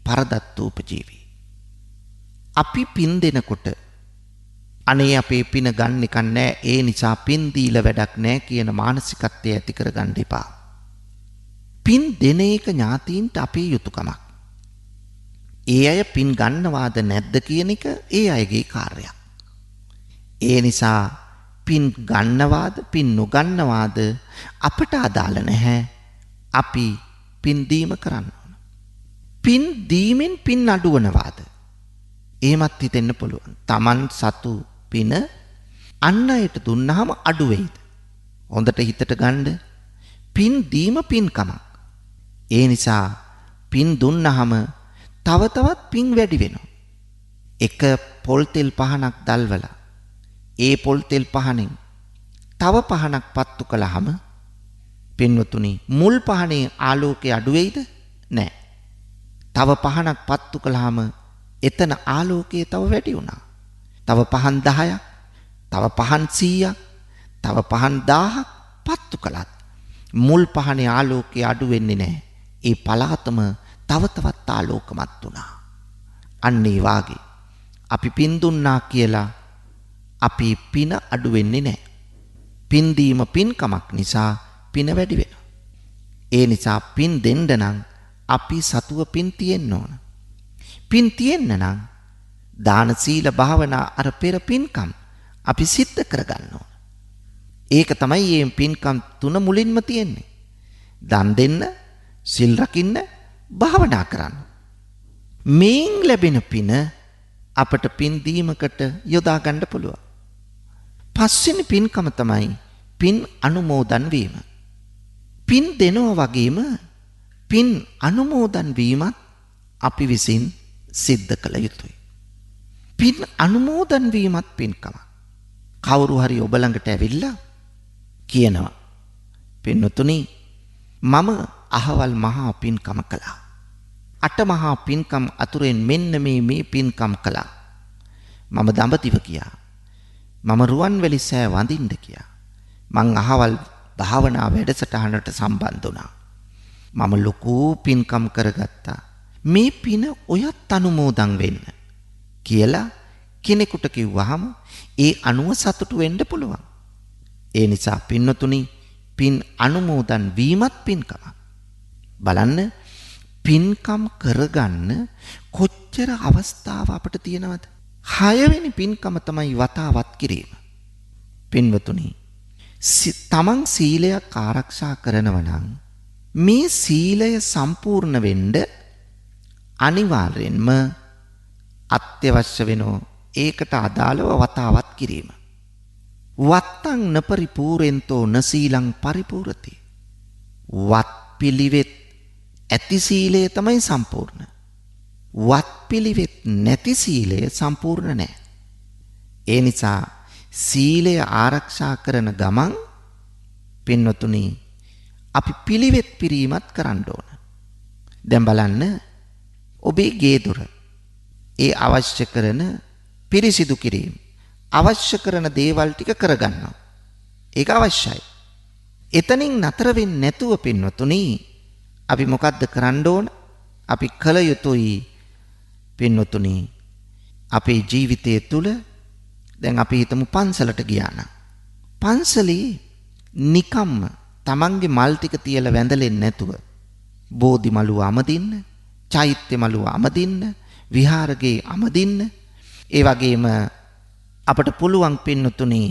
පරදත්තෝපජීවී. අපි පින් දෙනකොට අනේ අපේ පින ගන්න එක නෑ ඒ නිසා පින් දීලා වැඩක් නෑ කියන මානසිකත්වය ඇති කරගන්න එපා. පින් දෙන එක ඥාතීන්ට අපේ යුතුයකමක්. ඒ අය පින් ගන්නවාද නැද්ද කියන එක ඒ අයගේ කාර්යයක්. ඒ නිසා පින් ගන්නවාද පින් නොගන්නවාද අපට අදාළ නැහැ. අපි පින් දීම කරන්න ඕන. පින් දීමෙන් පින් අඩුවනවාද? එහෙමත් හිතෙන්න පුළුවන්. Taman සතු පින අන් අයට දුන්නාම අඩු වෙයිද? හොඳට හිතට ගන්න. පින් දීම පින්කමක්. ඒ නිසා පින් දුන්නාම තව තවත් පින් වැඩි වෙනවා. එක පොල් තෙල් පහනක් දැල්වලා ඒ පොල් තෙල් පහනෙන් තව පහනක් පත්තු කළාම පින්වතුනි මුල් පහනේ ආලෝකය අඩු වෙයිද? නැහැ. තව පහනක් පත්තු කළාම එතන ආලෝකය තව වැඩි වුණා. තව පහන් 10ක්, තව පහන් 100ක්, තව පහන් 1000ක් පත්තු කළත් මුල් පහනේ ආලෝකය අඩු වෙන්නේ නැහැ. ඒ පළාතම තව තවත් ආලෝකමත් වුණා. අන්න ඒ වාගේ අපි පින් දුන්නා කියලා අපි පින අඩු වෙන්නේ නැහැ. පින් දීම පින්කමක් නිසා පින වැඩි වෙනවා. ඒ නිසා පින් දෙන්න නම් අපි සතුව පින් තියෙන්න ඕන. පින් තියෙන්න නම් දාන සීල භාවනා අර පෙර පින්කම් අපි සිද්ධ කරගන්න ඕන. ඒක තමයි මේ පින්කම් තුන මුලින්ම තියෙන්නේ. දන් දෙන්න, සිල් රකින්න, භාවනා කරන්න. මේන් ලැබෙන පින අපට පින් දීමකට යොදා ගන්න පුළුවන්. පස්වෙනි පින්කම තමයි පින් අනුමෝදන් වීම. පින් දෙනවා වගේම පින් අනුමෝදන් වීමත් අපි විසින් සිද්ධ කළ යුතුයි. පින් අනුමෝදන් වීමත් පින්කමක්. කවුරු හරි ඔබ ළඟට ඇවිල්ලා කියනවා පින්වතුනි මම අහවල් මහා පින්කම කළා. අට මහා පින්කම් අතුරෙන් මෙන්න මේ පින්කම් කළා. මම දඹදිව ගියා. මම රුවන්වැලි සෑ වඳින්න ගියා. මං අහවල් භාවනා වැඩසටහනට සම්බන්ධ වුණා. මම ලොකු පින්කම් කරගත්තා. මේ පින ඔයත් අනුමෝදන් වෙන්න කියලා කෙනෙකුට කිව්වහම ඒ අනුව සතුටු වෙන්න පුළුවන්. ඒ නිසා පින්වතුනි පින් අනුමෝදන් වීමත් පින්කමක්. බලන්න පින්කම් කරගන්න කොච්චර අවස්ථාව අපිට තියෙනවද? 6 වෙනි පින්කම තමයි වතාවත් කිරීම. පින්වතුනි තමන් සීලයක් ආරක්ෂා කරනවා නම් මේ සීලය සම්පූර්ණ වෙන්න අනිවාර්යෙන්ම අත්‍යවශ්‍ය වෙනෝ ඒකට අදාළව වතාවත් කිරීම. වත්තං නපරිපූරෙන්තෝ නසීලං පරිපූර්ණති. වත් පිළිවෙත් ඇති සීලය තමයි සම්පූර්ණ. වත් පිළිවෙත් නැති සීලය සම්පූර්ණ නැහැ. ඒ නිසා සීලය ආරක්ෂා කරන ගමන් පින්වතුනි අපි පිළිවෙත් පිරීමත් කරන්න ඕන. දැන් බලන්න ඔබේ ගේ දොර ඒ අවශ්‍ය කරන පිරිසිදු කිරීම අවශ්‍ය කරන දේවල් ටික කරගන්නවා. ඒක අවශ්‍යයි. එතනින් නතර වෙන්නේ නැතුව පින්වතුනි අපි මොකද්ද කරන්න ඕන? අපි කල යුතුයි පින්වතුනි අපේ ජීවිතය තුළ දැන් අපි හිතමු පන්සලට ගියා නම් පන්සලේ නිකම්ම තමන්ගේ මල් ටික තියලා වැඳලෙන්නේ නැතුව බෝධි මළුව අමදින්න, චෛත්‍ය මළුව අමදින්න, විහාරගේ අමදින්න, ඒ වගේම අපට පුළුවන් පින්නතුනි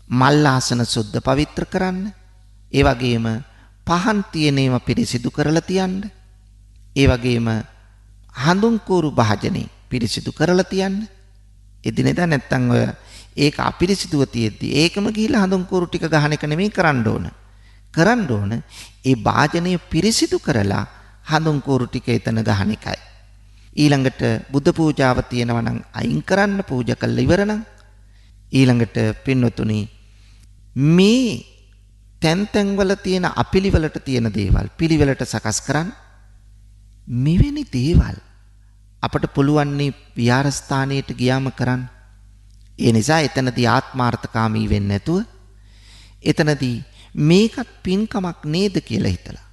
මල් ආසන සුද්ධ පවිත්‍ර කරන්න, ඒ වගේම පහන් තියෙනේම පිරිසිදු කරලා තියන්න, ඒ වගේම හඳුන් කූරු භාජනේ පිරිසිදු කරලා තියන්න. එදිනෙදා නැත්තම් ඔය ඒක අපිරිසිදුව තියෙද්දි ඒකම ගිහිල්ලා හඳුන් කූරු ටික ගහන එක නෙමෙයි කරන්න ඕන. කරන්න ඕන ඒ භාජනය පිරිසිදු කරලා හඳුන් කූරු ටික එතන ගහන එකයි. ඊළඟට බුද්ධ පූජාව තියෙනවා නම් අයින් කරන්න පූජා කළා ඉවර නම් ඊළඟට පින්වතුනි මේ තැන් වල තියෙන අපිලිවලට තියෙන දේවල් පිළිවෙලට සකස් කරන්න. මෙවැනි දේවල් අපට පුළුවන් විහාරස්ථානයට ගියාම කරන්න. ඒ නිසා එතනදී ආත්මාර්ථකාමී වෙන්නේ නැතුව එතනදී මේකත් පින්කමක් නේද කියලා හිතලා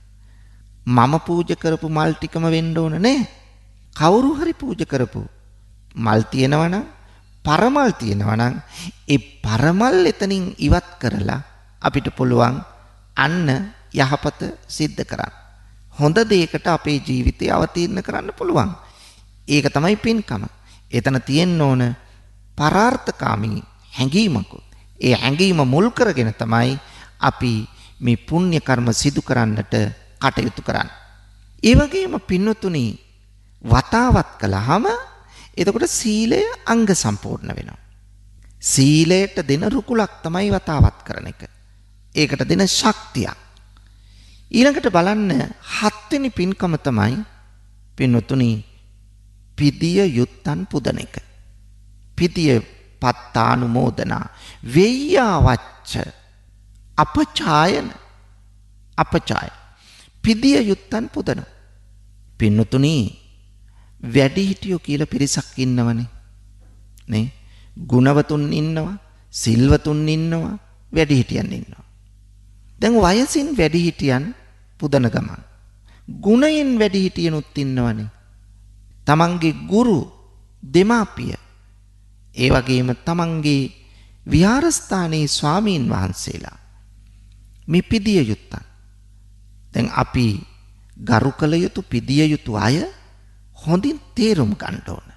මම පූජා කරපු මල් ටිකම වෙන්න ඕන නෑ. කවුරු හරි පූජා කරපු මල් තියෙනවා නම් පරමල් තියෙනවා නම් ඒ පරමල් එතනින් ඉවත් කරලා අපිට පුළුවන් අන්න යහපත සිද්ධ කරන්න. හොඳ දෙයකට අපේ ජීවිතය අවතීර්ණ කරන්න පුළුවන්. ඒක තමයි පින්කම. එතන තියෙන්න ඕන පරාර්ථකාමී හැඟීමක්. ඒ හැඟීම මුල් කරගෙන තමයි අපි මේ පුණ්‍ය කර්ම සිදු කරන්නට කටයුතු කරන්නේ. ඒ වගේම පින්වතුනි වතාවත් කළාම එතකොට සීලය අංග සම්පූර්ණ වෙනවා. සීලයට දෙන රුකුලක් තමයි වතාවත් කරන එක. ඒකට දෙන ශක්තියක්. ඊළඟට බලන්න 7 වෙනි පින්කම තමයි පින්වතුනි පිදිය යුත්තන් පුදන එක. පිදිය පත්තානුමෝදනා වෙය්‍යා වච්ච අපචායන අපචාය පිදිය යුත්තන් පුදන. පින්වතුනි වැඩිහිටියෝ කියලා පිරිසක් ඉන්නවනේ නේ. ගුණවතුන් ඉන්නවා, සිල්වතුන් ඉන්නවා, වැඩිහිටියන් ඉන්නවා. දැන් වයසින් වැඩිහිටියන් පුදන ගමන් ගුණයෙන් වැඩිහිටියනුත් ඉන්නවනේ. තමන්ගේ ගුරු දෙමාපිය ඒ වගේම තමන්ගේ විහාරස්ථානයේ ස්වාමීන් වහන්සේලා මේ පිදිය යුත්තන්. දැන් අපි ගරු කළ යුතු පිදිය යුතු අය හොඳින් තේරුම් ගන්න ඕන.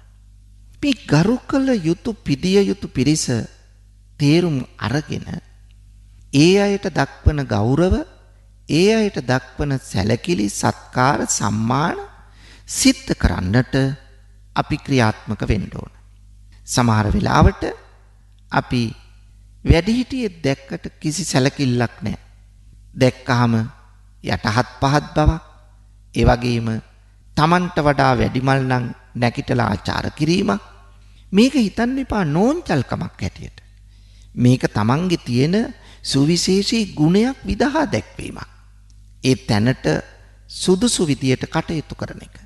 මේ ගරු කළ යුතු පිදිය යුතු පිරිස තේරුම් අරගෙන ඒ අයට දක්වන ගෞරව, ඒ අයට දක්වන සැලකිලි, සත්කාර, සම්මාන සිද්ධ කරන්නට අපි ක්‍රියාත්මක වෙන්න ඕන. සමහර වෙලාවට අපි වැඩිහිටියෙක් දැක්කට කිසි සැලකිල්ලක් නැහැ. දැක්කහම යටහත් පහත් බවක්, ඒ වගේම Tamanට වඩා වැඩිමල් නම් නැකිටලා ආචාර කිරීමක්. මේක හිතන්න එපා නෝන්චල්කමක් හැටියට. මේක Tamanගේ තියෙන සුවිශේෂී ගුණයක් විදහා දැක්වීමක්. ඒ තැනට සුදුසු විදියට කටයුතු කරන එක.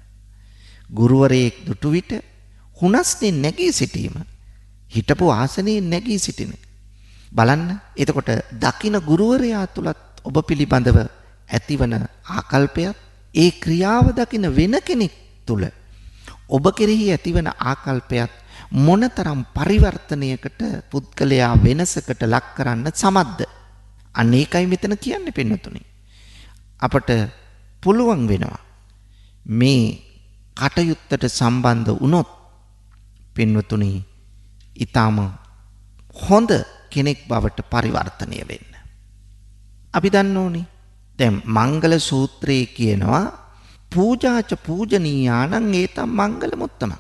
ගුරුවරයෙක් දුටු විට හුනස්නේ නැගී සිටීම, හිටපු ආසනයේ නැගී සිටින. බලන්න එතකොට දකින ගුරුවරයා තුලත් ඔබ පිළිබඳව ඇතිවන ආකල්පයත් ඒ ක්‍රියාව දකින වෙන කෙනෙක් තුල ඔබ කෙරෙහි ඇතිවන ආකල්පයත් මොනතරම් පරිවර්තනයකට පුද්ගලයා වෙනසකට ලක් කරන්න සමත්ද? අන්න ඒකයි මෙතන කියන්නේ පින්නතුනි. අපට පුළුවන් වෙනවා මේ කටයුත්තට සම්බන්ධ වුණොත් පින්නතුනි ඊටම හොඳ කෙනෙක් බවට පරිවර්තනය වෙන්න. අපි දන්න ඕනේ දැන් මංගල සූත්‍රයේ කියනවා පූජාච පූජනීයානං ඒතම් මංගල මුත්තම.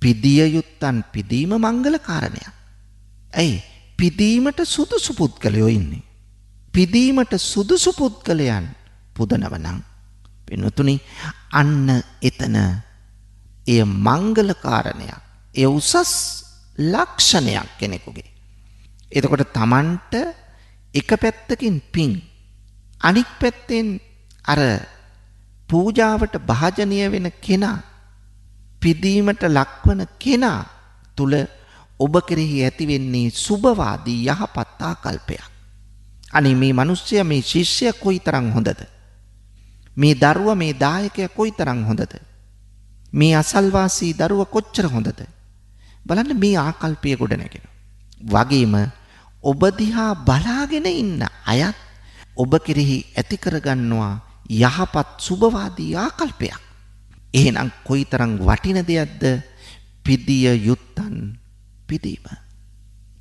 පිදිය යුත්තන් පිදීම මංගල කාරණයක්. ඇයි? පිදීමට සුදුසු පුද්ගලයෝ ඉන්නේ. පිදීමට සුදුසු පුද්ගලයන් පුදනව නම් පින්වතුනි අන්න එතන එය මංගල කාරණයක්. ඒ උසස් ලක්ෂණයක් කෙනෙකුගේ. එතකොට Tamanට එක පැත්තකින් පිං අනික් පැත්තෙන් අර පූජාවට භාජනය වෙන කෙනා පිදීමට ලක්වන කෙනා තුල ඔබ කෙරෙහි ඇතිවෙන්නේ සුභවාදී යහපත් ආකල්පයක්. අනේ මේ මිනිස්සයා මේ ශිෂ්‍යයා කොයිතරම් හොඳද? මේ දරුවා මේ දායකයා කොයිතරම් හොඳද? මේ අසල්වාසී දරුවා කොච්චර හොඳද? බලන්න මේ ආකල්පය ගොඩ නැගෙන. වගේම ඔබ දිහා බලාගෙන ඉන්න අයත් ඔබ කෙරෙහි ඇති කරගන්නවා යහපත් සුභවාදී ආකල්පයක්. එහෙනම් කොයිතරම් වටින දෙයක්ද පිදිය යුත්තන් පිදීම.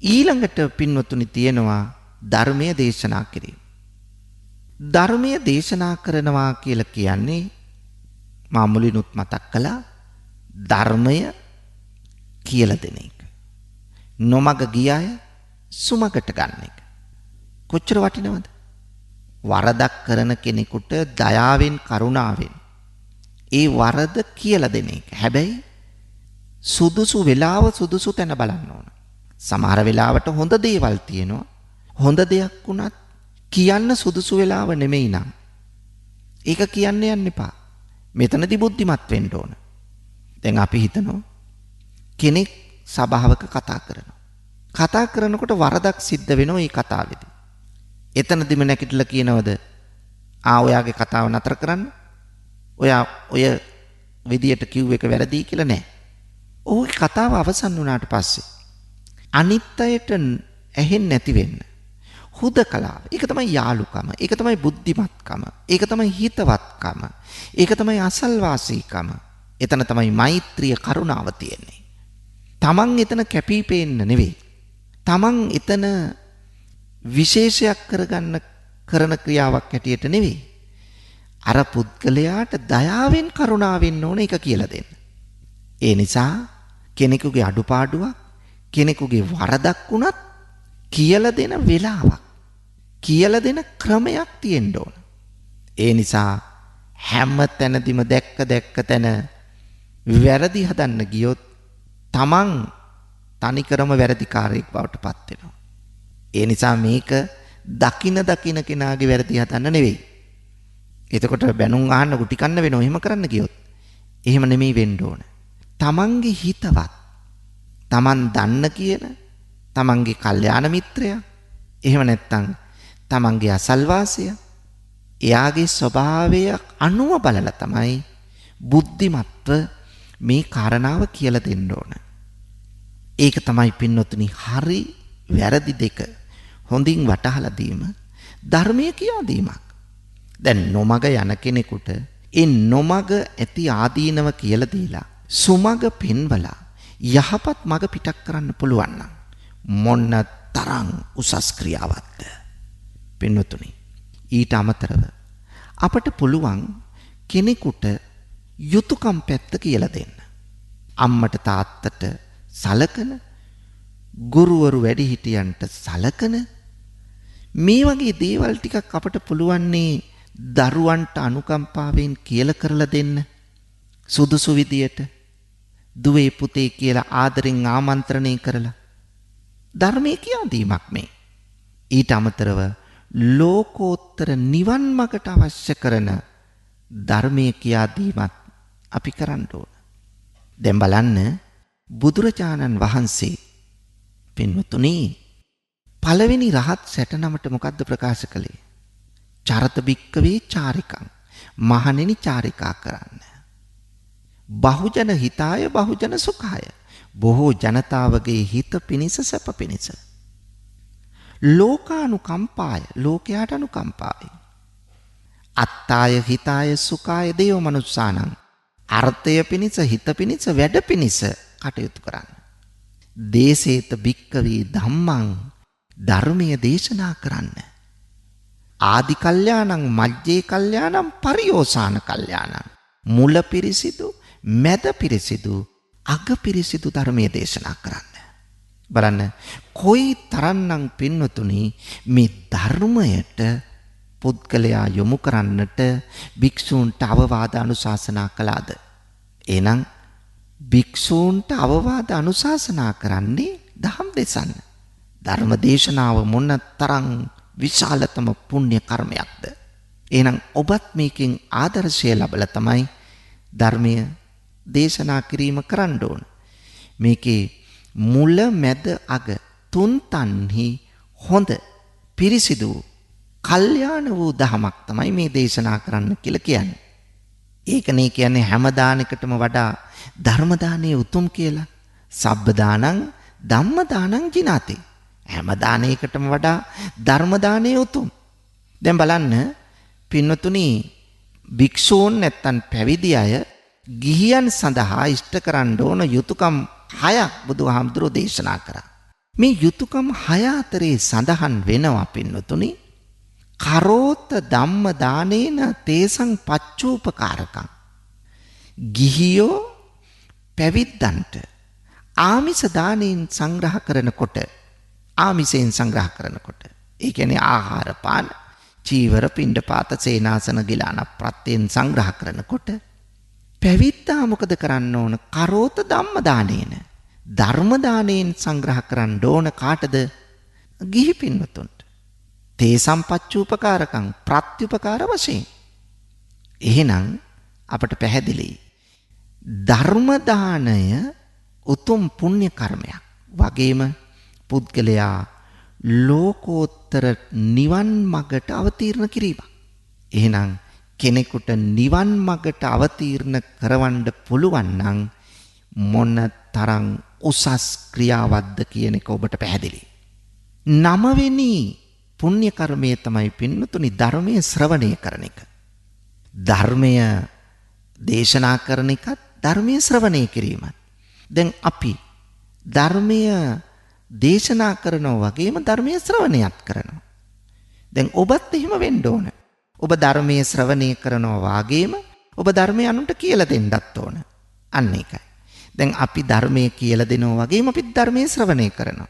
ඊළඟට පින්වතුනි තියෙනවා ධර්මයේ දේශනා කිරීම. ධර්මයේ දේශනා කරනවා කියලා කියන්නේ මා මුලිනුත් මතක් කළා ධර්මය කියලා දෙන එක. නොමග ගිය අය සුමගට ගන්න එක. කොච්චර වටිනවද? වරදක් කරන කෙනෙකුට දයාවෙන් කරුණාවෙන් ඒ වරද කියලා දෙන එක. හැබැයි සුදුසු වෙලාව සුදුසු තැන බලන්න ඕන. සමහර වෙලාවට හොඳ දේවල් තියෙනවා. හොඳ දෙයක් වුණත් කියන්න සුදුසු වෙලාව නෙමෙයි නම් ඒක කියන්න යන්න එපා. මෙතනදී බුද්ධිමත් වෙන්න ඕන. දැන් අපි හිතනවා කෙනෙක් සභාවක කතා කරනවා. කතා කරනකොට වරදක් සිද්ධ වෙනවා මේ කතාවේදී. එතනදිම නැගිටලා කියනවද ඔයාගේ කතාව නතර කරන්න. ඔයා ඔය විදියට කිව්ව එක වැරදි කියලා නෑ. ඔහුගේ කතාව අවසන් වුණාට පස්සේ අනිත් අයට ඇහෙන්නේ නැති වෙන්න. හුදකලාව. ඒක තමයි යාළුකම. ඒක තමයි බුද්ධිමත්කම. ඒක තමයි හිතවත්කම. ඒක තමයි අසල්වාසීකම. එතන තමයි මෛත්‍රිය කරුණාව තියෙන්නේ. තමන් එතන කැපී පේන්න නෙවෙයි. තමන් එතන විශේෂයක් කරගන්න කරන ක්‍රියාවක් හැටියට නෙවෙයි. අර පුද්ගලයාට දයාවෙන් කරුණාවෙන් ඕන එක කියලා දෙන්න. ඒ නිසා කෙනෙකුගේ අඩුපාඩුවක් කෙනෙකුගේ වරදක් වුණත් කියලා දෙන වෙලාවක් කියලා දෙන ක්‍රමයක් තියෙන්න ඕන. ඒ නිසා හැම තැනදීම දැක්ක තැන වැරදි හදන්න ගියොත් තමන් තනිකරම වැරදිකාරයෙක් බවට පත් වෙනවා. ඒ නිසා මේක දකින කෙනාගේ වැරදි හදන්න නෙවෙයි. එතකොට බැනුම් අහන්න ගුටි කන්න වෙනවා. එහෙම කරන්න ගියොත් එහෙම නෙමෙයි වෙන්න ඕන. තමන්ගේ හිතවත් තමන් දන්න කියන තමන්ගේ කල්යාණ මිත්‍රයා එහෙම නැත්නම් තමන්ගේ අසල්වාසය එයාගේ ස්වභාවය අනුව බලලා තමයි බුද්ධිමත්ව මේ කාරණාව කියලා දෙන්න ඕන. ඒක තමයි පින්නොතුනි හරි වැරදි දෙක හොඳින් වටහලා දීම ධර්මයේ කියා දීමක්. දැන් නොමග යන කෙනෙකුට ඒ නොමග ඇති ආදීනව කියලා දීලා සුමග පෙන්වලා යහපත් මග පිටක් කරන්න පුළුවන් නම් මොන්න තරම් උසස් ක්‍රියාවක්ද පින්නතුනි. ඊට අමතරව අපට පුළුවන් කෙනෙකුට යුතුයකම් පැත්ත කියලා දෙන්න. අම්මට තාත්තට සලකන, ගුරුවරු වැඩිහිටියන්ට සලකන මේ වගේ දේවල් ටිකක් අපට පුළුවන්නේ දරුවන්ට අනුකම්පාවෙන් කියලා කරලා දෙන්න. සුදුසු විදියට දුවේ පුතේ කියලා ආදරෙන් ආමන්ත්‍රණය කරලා ධර්මයේ කියා දීමක් මේ. ඊට අමතරව ලෝකෝත්තර නිවන් මාර්ගට අවශ්‍ය කරන ධර්මයේ කියා දීමත් අපි කරන්න ඕන. දැන් බලන්න බුදුරජාණන් වහන්සේ පින්වතුනි පළවෙනි රහත් 69ට මොකද්ද ප්‍රකාශ කළේ? චරත බික්කවේ චාරිකං. මහණෙනි චාරිකා කරන්න. බහුජන හිතාය බහුජන සුඛාය. බොහෝ ජනතාවගේ හිත පිණිස සැප පිණිස. ලෝකානුකම්පාය ලෝකයට අනුකම්පාවයි. අත්තාය හිතාය සුඛාය දේව මනුස්සානං. අර්ථය පිණිස හිත පිණිස වැඩ පිණිස කටයුතු කරන්න. දේසේත බික්කවේ ධම්මං ධර්මයේ දේශනා කරන්න. ආදි කල්යාණං මජ්ජේ කල්යාණං පරියෝසాన කල්යාණං. මුල පිරිසිදු මැද පිරිසිදු අග පිරිසිදු ධර්මයේ දේශනා කරන්න. බලන්න කොයි තරම්නම් පින්වතුනි මේ ධර්මයට පුද්ගලයා යොමු කරන්නට භික්ෂූන්ට අවවාද අනුශාසනා කළාද? එහෙනම් භික්ෂූන්ට අවවාද අනුශාසනා කරන්නේ දහම් දෙසන්න. ධර්ම දේශනාව මොන තරම් විශාලතම පුණ්‍ය කර්මයක්ද? එහෙනම් ඔබත් මේකෙන් ආදර්ශය ලැබලා තමයි ධර්මයේ දේශනා කිරීම කරන්න ඕන. මේකේ මුල මැද අග තුන් තන්හි හොඳ පිරිසිදු කල්යාණ වූ දහමක් තමයි මේ දේශනා කරන්න කියලා කියන්නේ. ඒකනේ කියන්නේ හැම දානයකටම වඩා ධර්ම දානයේ උතුම් කියලා. සබ්බ දානං ධම්ම දානං ජිනාති. හැම දානයකටම වඩා ධර්ම දානයේ උතුම්. දැන් බලන්න පින්නතුනි භික්ෂූන් නැත්තන් පැවිදි අය ගිහියන් සඳහා ඉෂ්ට කරන්න ඕන යුතුයකම් 6ක් බුදුහාමුදුරෝ දේශනා කරා. මේ යුතුයකම් 6 අතරේ සඳහන් වෙනවා පින්නතුනි කරෝත ධම්ම දානේන තේසං පච්චූපකාරකං. ගිහියෝ පැවිද්දන්ට ආමිස දානෙන් සංග්‍රහ කරනකොට ආමිසයෙන් සංග්‍රහ කරනකොට ඒ කියන්නේ ආහාර පාන චීවර පිණ්ඩපාත සේනාසන ගිලාන ප්‍රත්‍යයෙන් සංග්‍රහ කරනකොට පැවිද්දා මොකද කරන්න ඕන? කරෝත ධම්ම දානේන ධර්ම දානයෙන් සංග්‍රහ කරන්න ඕන කාටද? ගිහි පින්වතුන්ට. තේ සම්පච්චූපකාරකම් ප්‍රත්‍යුපකාර වශයෙන්. එහෙනම් අපට පැහැදිලි ධර්ම දානය උතුම් පුණ්‍ය කර්මයක්. වගේම පුද්ගලයා ලෝකෝත්තර නිවන් මගට අවතීර්ණ කිරීමක්. එහෙනම් කෙනෙකුට නිවන් මගට අවතීර්ණ කරවන්න පුළුවන් නම් මොන තරම් උසස් ක්‍රියාවක්ද කියන එක ඔබට පැහැදිලි. 9 වෙනි පුණ්‍ය කර්මය තමයි පින්නතුනි ධර්මයේ ශ්‍රවණය කරන එක. ධර්මය දේශනා කරන එකත් ධර්මයේ ශ්‍රවණය කිරීමත්. දැන් අපි ධර්මය දේශනා කරනවා වගේම ධර්මයේ ශ්‍රවණයත් කරනවා. දැන් ඔබත් එහෙම වෙන්න ඕන. ඔබ ධර්මයේ ශ්‍රවණය කරනවා වගේම ඔබ ධර්මය අනුන්ට කියලා දෙන්නත් ඕන. අන්න ඒකයි. දැන් අපි ධර්මයේ කියලා දෙනවා වගේම අපි ධර්මයේ ශ්‍රවණය කරනවා.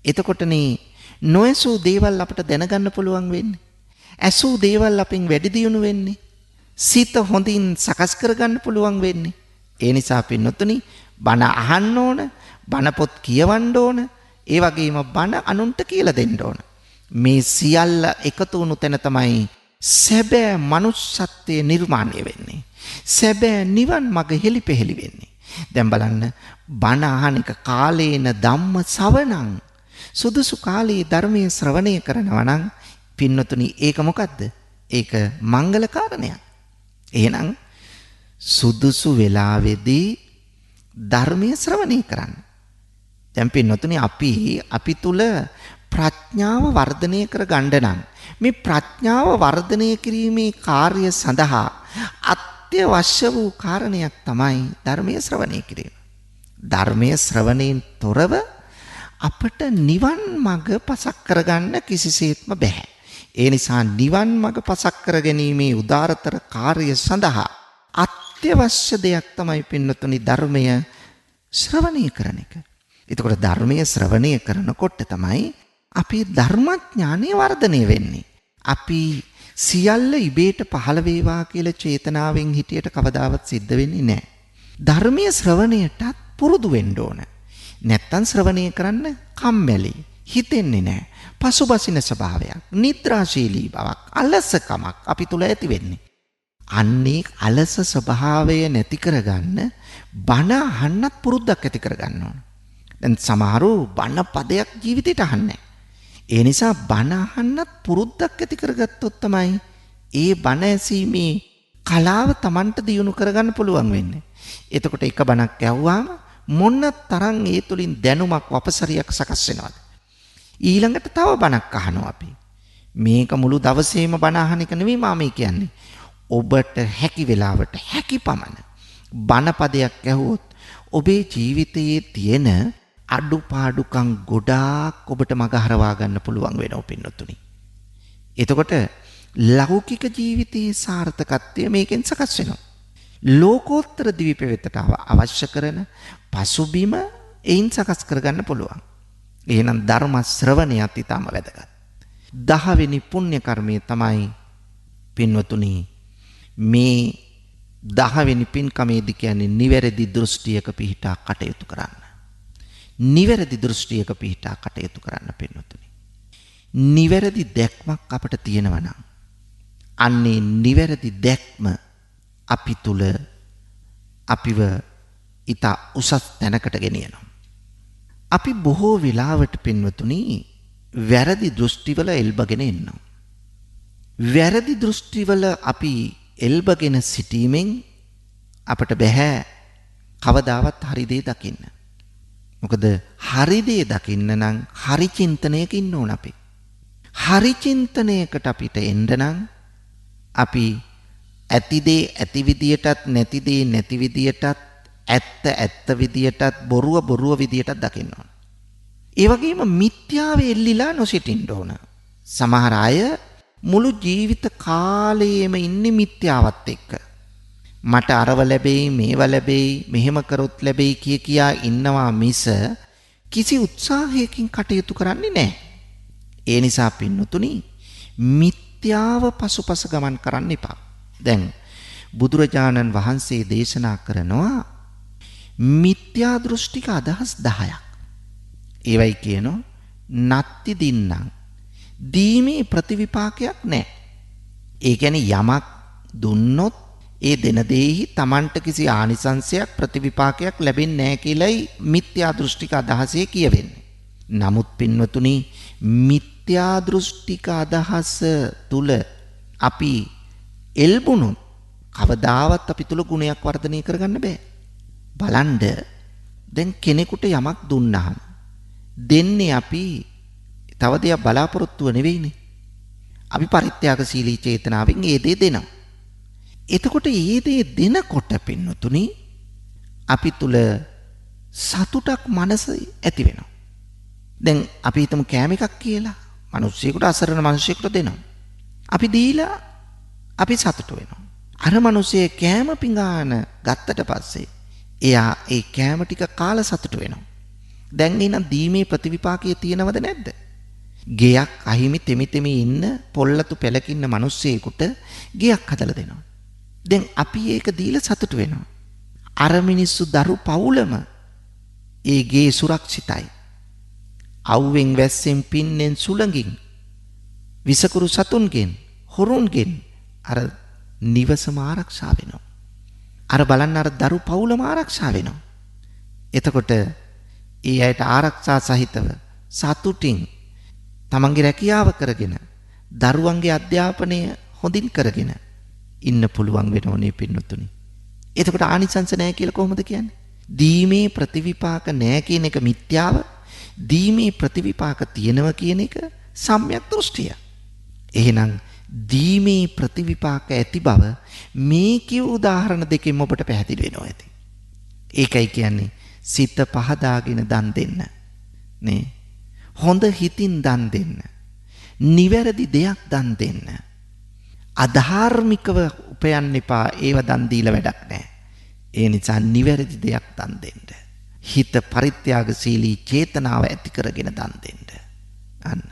එතකොටනේ නොඇසූ දේවල් අපට දැනගන්න පුළුවන් වෙන්නේ. ඇසූ දේවල් අපෙන් වැඩි දියුණු වෙන්නේ. සිත හොඳින් සකස් කරගන්න පුළුවන් වෙන්නේ. ඒ නිසා පින්නතුනි බණ අහන්න ඕන, බණ පොත් කියවන්න ඕන, ඒ වගේම බණ අනුන්ට කියලා දෙන්න ඕන. මේ සියල්ල එකතු වුණු තැන තමයි සැබෑ මනුස්සත්වයේ නිර්මාණය වෙන්නේ. සැබෑ නිවන් මඟ හෙළිපෙහෙළි වෙන්නේ. දැන් බලන්න බණ අහන එක කාලේන ධම්ම ශ්‍රවණං සුදුසු කාලයේ ධර්මයේ ශ්‍රවණය කරනවා නම් පින්නතුනි ඒක මොකද්ද? ඒක මංගල කාරණයක්. එහෙනම් සුදුසු වෙලාවේදී ධර්මයේ ශ්‍රවණය කරන්න. දැන් පින්නතුනි අපි තුල ප්‍රඥාව වර්ධනය කර ගන්න නම් මේ ප්‍රඥාව වර්ධනය කිරීමේ කාර්ය සඳහා අත්‍යවශ්‍ය වූ කාරණයක් තමයි ධර්මයේ ශ්‍රවණය කිරීම. ධර්මයේ ශ්‍රවණයෙන් තොරව අපට නිවන් මඟ පසක් කරගන්න කිසිසේත්ම බැහැ. ඒ නිසා නිවන් මඟ පසක් කර ගැනීමේ උදාරතර කාර්ය සඳහා අත්‍යවශ්‍ය දෙයක් තමයි පින්නතුනි ධර්මය ශ්‍රවණය කරන එක. එතකොට ධර්මයේ ශ්‍රවණය කරනකොට තමයි අපේ ධර්මඥානෙ වර්ධනය වෙන්නේ. අපි සියල්ල ඉබේට පහළ වේවා කියලා චේතනාවෙන් හිටියට කවදාවත් සිද්ධ වෙන්නේ නැහැ. ධර්මයේ ශ්‍රවණයටත් පුරුදු වෙන්න ඕන. නැත්තම් ශ්‍රවණය කරන්න කම්මැලි, හිතෙන්නේ නැහැ. පසුබසින ස්වභාවයක්, නිද්‍රාශීලී බවක්, අලසකමක් අපි තුල ඇති වෙන්නේ. අන්නේ අලස ස්වභාවය නැති කරගන්න බණ අහන්නත් පුරුද්දක් ඇති කරගන්න ඕන. දැන් සමහරු බණ පදයක් ජීවිතේට අහන්නේ. ඒ නිසා බණ අහන්නත් පුරුද්දක් ඇති කරගත්තොත් තමයි ඒ බණ ඇසීමේ කලාව Tamanට දියුණු කරගන්න පුළුවන් වෙන්නේ. එතකොට එක බණක් ඇහුවාම මොන තරම් ඒ තුලින් දැනුමක් වපසරියක් සකස් වෙනවද? ඊළඟට තව බණක් අහනවා අපි. මේක මුළු දවසේම බණ අහන එක නෙවෙයි මම කියන්නේ. ඔබට හැකි වෙලාවට හැකි පමණ බණ පදයක් ඇහුවොත් ඔබේ ජීවිතයේ තියෙන අඩුපාඩුකම් ගොඩාක් ඔබට මග හරවා ගන්න පුළුවන් වෙනවා පින්නතුනි. එතකොට ලෞකික ජීවිතයේ සාර්ථකත්වය මේකෙන් සකස් වෙනවා. ලෝකෝත්තර දිවි පෙවෙතට අවශ්‍ය කරන පසුබිම එයින් සකස් කරගන්න පුළුවන්. එහෙනම් ධර්ම ශ්‍රවණයත් ඊටම වැදගත්. 10 වෙනි පුණ්‍ය කර්මය තමයි පින්වතුනි මේ 10 වෙනි පින්කමේදී කියන්නේ නිවැරදි දෘෂ්ටියක පිහිටා කටයුතු කරන්න. නිවැරදි දෘෂ්ටියක පිහිටා කටයුතු කරන්න පින්වතුනි. නිවැරදි දැක්මක් අපට තියෙනවා නම් අන්නේ නිවැරදි දැක්ම අපි තුල අපිව ඊට උසස් තැනකට ගෙනියනවා. අපි බොහෝ වෙලාවට පින්වතුනි වැරදි දෘෂ්ටිවල එල්බගෙන ඉන්නවා. වැරදි දෘෂ්ටිවල අපි එල්බගෙන සිටීමෙන් අපට බෑ කවදාවත් හරි දේ දකින්න. මොකද හරි දේ දකින්න නම් හරි චින්තනයක ඉන්න ඕන අපි. හරි චින්තනයකට අපිට එන්න නම් අපි ඇති දේ ඇති විදියටත් නැති දේ නැති විදියටත් ඇත්ත ඇත්ත විදියටත් බොරුව බොරුව විදියටත් දකින්න ඕන. ඒ වගේම මිත්‍යාව එල්ලිලා නොසිටින්න ඕන. සමහර අය මුළු ජීවිත කාලයේම ඉන්නේ මිත්‍යාවත් එක්ක. මට අරව ලැබෙයි මේව ලැබෙයි මෙහෙම කරොත් ලැබෙයි කියා ඉන්නවා මිස කිසි උත්සාහයකින් කටයුතු කරන්නේ නැහැ. ඒ නිසා පින්නතුනි මිත්‍යාව පසුපස ගමන් කරන්න එපා. දැන් බුදුරජාණන් වහන්සේ දේශනා කරනවා මිත්‍යා දෘෂ්ටික අදහස් 10ක්. ඒවයි කියනවා නත්ති දින්නම් දීමේ ප්‍රතිවිපාකයක් නැහැ. ඒ කියන්නේ යමක් දුන්නොත් ඒ දෙන දෙෙහි Tamanට කිසි ආනිසංශයක් ප්‍රතිවිපාකයක් ලැබෙන්නේ නැහැ කියලයි මිත්‍යා දෘෂ්ටික අදහසේ කියවෙන්නේ. නමුත් පින්වතුනි මිත්‍යා දෘෂ්ටික අදහස තුල අපි එල්බුණොත් කවදාවත් අපි තුල ගුණයක් වර්ධනය කරගන්න බෑ. බලන්න දැන් කෙනෙකුට යමක් දුන්නාම දෙන්නේ අපි තව දෙයක් බලාපොරොත්තුව නෙවෙයිනේ. අපි පරිත්‍යාගශීලී චේතනාවෙන් ඒ දේ දෙනවා. එතකොට ඒ දේ දෙනකොට පින්නතුනි අපි තුල සතුටක් මනස ඇති වෙනවා. දැන් අපි හිතමු කෑම එකක් කියලා. මිනිස්සෙකුට අසරණ මිනිස්සෙකුට දෙනවා. අපි දීලා අපි සතුට වෙනවා. අර මිනිස්සේ කෑම පිඟාන ගත්තට පස්සේ එයා ඒ කෑම ටික කාලා සතුට වෙනවා. දැන් එහෙනම් දීමේ ප්‍රතිවිපාකයේ තියෙනවද නැද්ද? ගෙයක් අහිමි තෙමි ඉන්න පොල්ලතු පෙලකින්න මිනිස්සෙකුට ගෙයක් හදලා දෙනවා. දැන් අපි ඒක දීලා සතුට වෙනවා. අර මිනිස්සු දරු පවුලම ඒ ගේ සුරක්ෂිතයි. අවුවෙන් වැස්සෙන් පින්නෙන් සුළඟින් විසකුරු සතුන්ගෙන් හොරුන්ගෙන් අර නිවසම ආරක්ෂා වෙනවා. අර බලන්න අර දරු පවුලම ආරක්ෂා වෙනවා. එතකොට ඒ අයට ආරක්ෂා සහිතව සතුටින් තමන්ගේ රැකියාව කරගෙන දරුවන්ගේ අධ්‍යාපනය හොඳින් කරගෙන ඉන්න පුළුවන් වෙනෝනේ පින්නතුනි. එතකොට ආනිසංස නැහැ කියලා කොහොමද කියන්නේ? දීමේ ප්‍රතිවිපාක නැහැ කියන එක මිත්‍යාව. දීමේ ප්‍රතිවිපාක තියෙනවා කියන එක සම්‍යක් දෘෂ්ටිය. එහෙනම් දීමේ ප්‍රතිවිපාක ඇති බව මේ කිව් උදාහරණ දෙකෙන් ඔබට පැහැදිලි වෙනවා ඇති. ඒකයි කියන්නේ සිත පහදාගෙන දන් දෙන්න. නේ? හොඳ හිතින් දන් දෙන්න. නිවැරදි දෙයක් දන් දෙන්න. අධාර්මිකව උපයන්න එපා. ඒව දන් දීලා වැඩක් නැහැ. ඒ නිසා නිවැරදි දෙයක් දන් දෙන්න. හිත පරිත්‍යාගශීලී චේතනාව ඇති කරගෙන දන් දෙන්න. අන්න.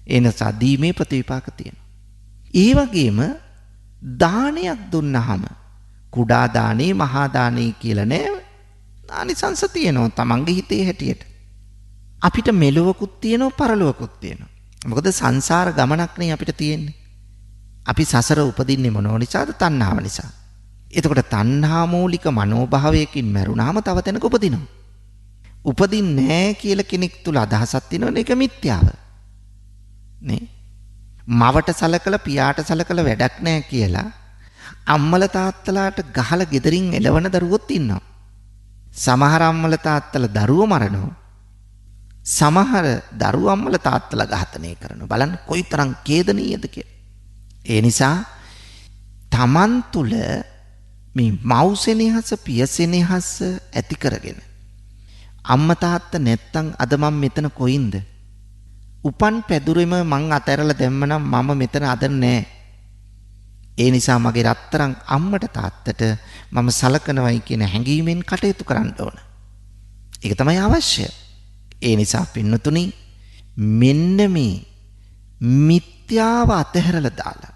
ඒ නිසා දීමේ ප්‍රතිවිපාක තියෙනවා. ඒ වගේම දානයක් දුන්නාම කුඩා දානේ මහා දානේ කියලා නෑ. ආනිසංස තියෙනවා තමන්ගේ හිතේ හැටියට. අපිට මෙලොවකුත් තියෙනවා පරලොවකුත් තියෙනවා. මොකද සංසාර ගමනක් නේ අපිට තියෙන්නේ. අපි සසර උපදින්නේ මොනෝ නිසාද? තණ්හාව නිසා. එතකොට තණ්හා මූලික මනෝභාවයකින් මැරුණාම තව තැනක උපදිනවා. උපදින්නේ නැහැ කියලා කෙනෙක් තුල අදහසක් තියෙනවනේ ඒක මිත්‍යාව. නේ? මවට සලකලා පියාට සලකලා වැඩක් නැහැ කියලා අම්මල තාත්තලාට ගහලා ගෙදරින් එලවන දරුවොත් ඉන්නවා. සමහර අම්මල තාත්තලා දරුවෝ මරනවා. සමහර දරුවෝ අම්මල තාත්තලා ඝාතනය කරනවා. බලන්න කොයිතරම් ඛේදනීයද කියලා. ඒ නිසා තමන් තුල මේ මව්සෙනෙහස පියසෙනෙහස ඇති කරගෙන අම්මා තාත්තා නැත්තම් අද මම මෙතන කොයින්ද? උපන් පැදුරෙම මං අතැරලා දැම්මනම් මම මෙතන අද නැහැ. ඒ නිසා මගේ රත්තරන් අම්මට තාත්තට මම සලකනවයි කියන හැඟීමෙන් කටයුතු කරන්න ඕන. ඒක තමයි අවශ්‍ය. ඒ නිසා පින්නතුනි මෙන්න මේ මිත්‍යාව අතහැරලා දාලා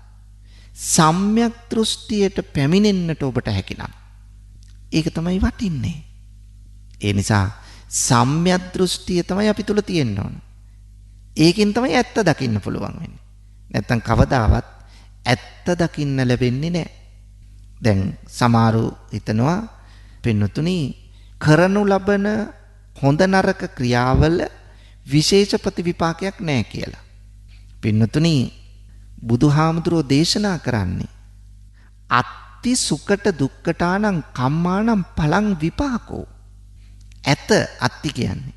සම්‍යක් දෘෂ්ටියට පැමිණෙන්නට ඔබට හැකිනම් ඒක තමයි වටින්නේ. ඒ නිසා සම්‍යක් දෘෂ්ටිය තමයි අපි තුල තියෙන්න ඕන. ඒකෙන් තමයි ඇත්ත දකින්න පුළුවන් වෙන්නේ. නැත්තම් කවදාවත් ඇත්ත දකින්න ලැබෙන්නේ නැහැ. දැන් සමහරු හිතනවා පින්නතුනි කරනු ලබන හොඳ නරක ක්‍රියාවල විශේෂ ප්‍රතිවිපාකයක් නැහැ කියලා. පින්නතුනි බුදුහාමුදුරෝ දේශනා කරන්නේ අත්ති සුකට දුක්කටානං කම්මානං පලං විපාකෝ. ඇත අත්ති කියන්නේ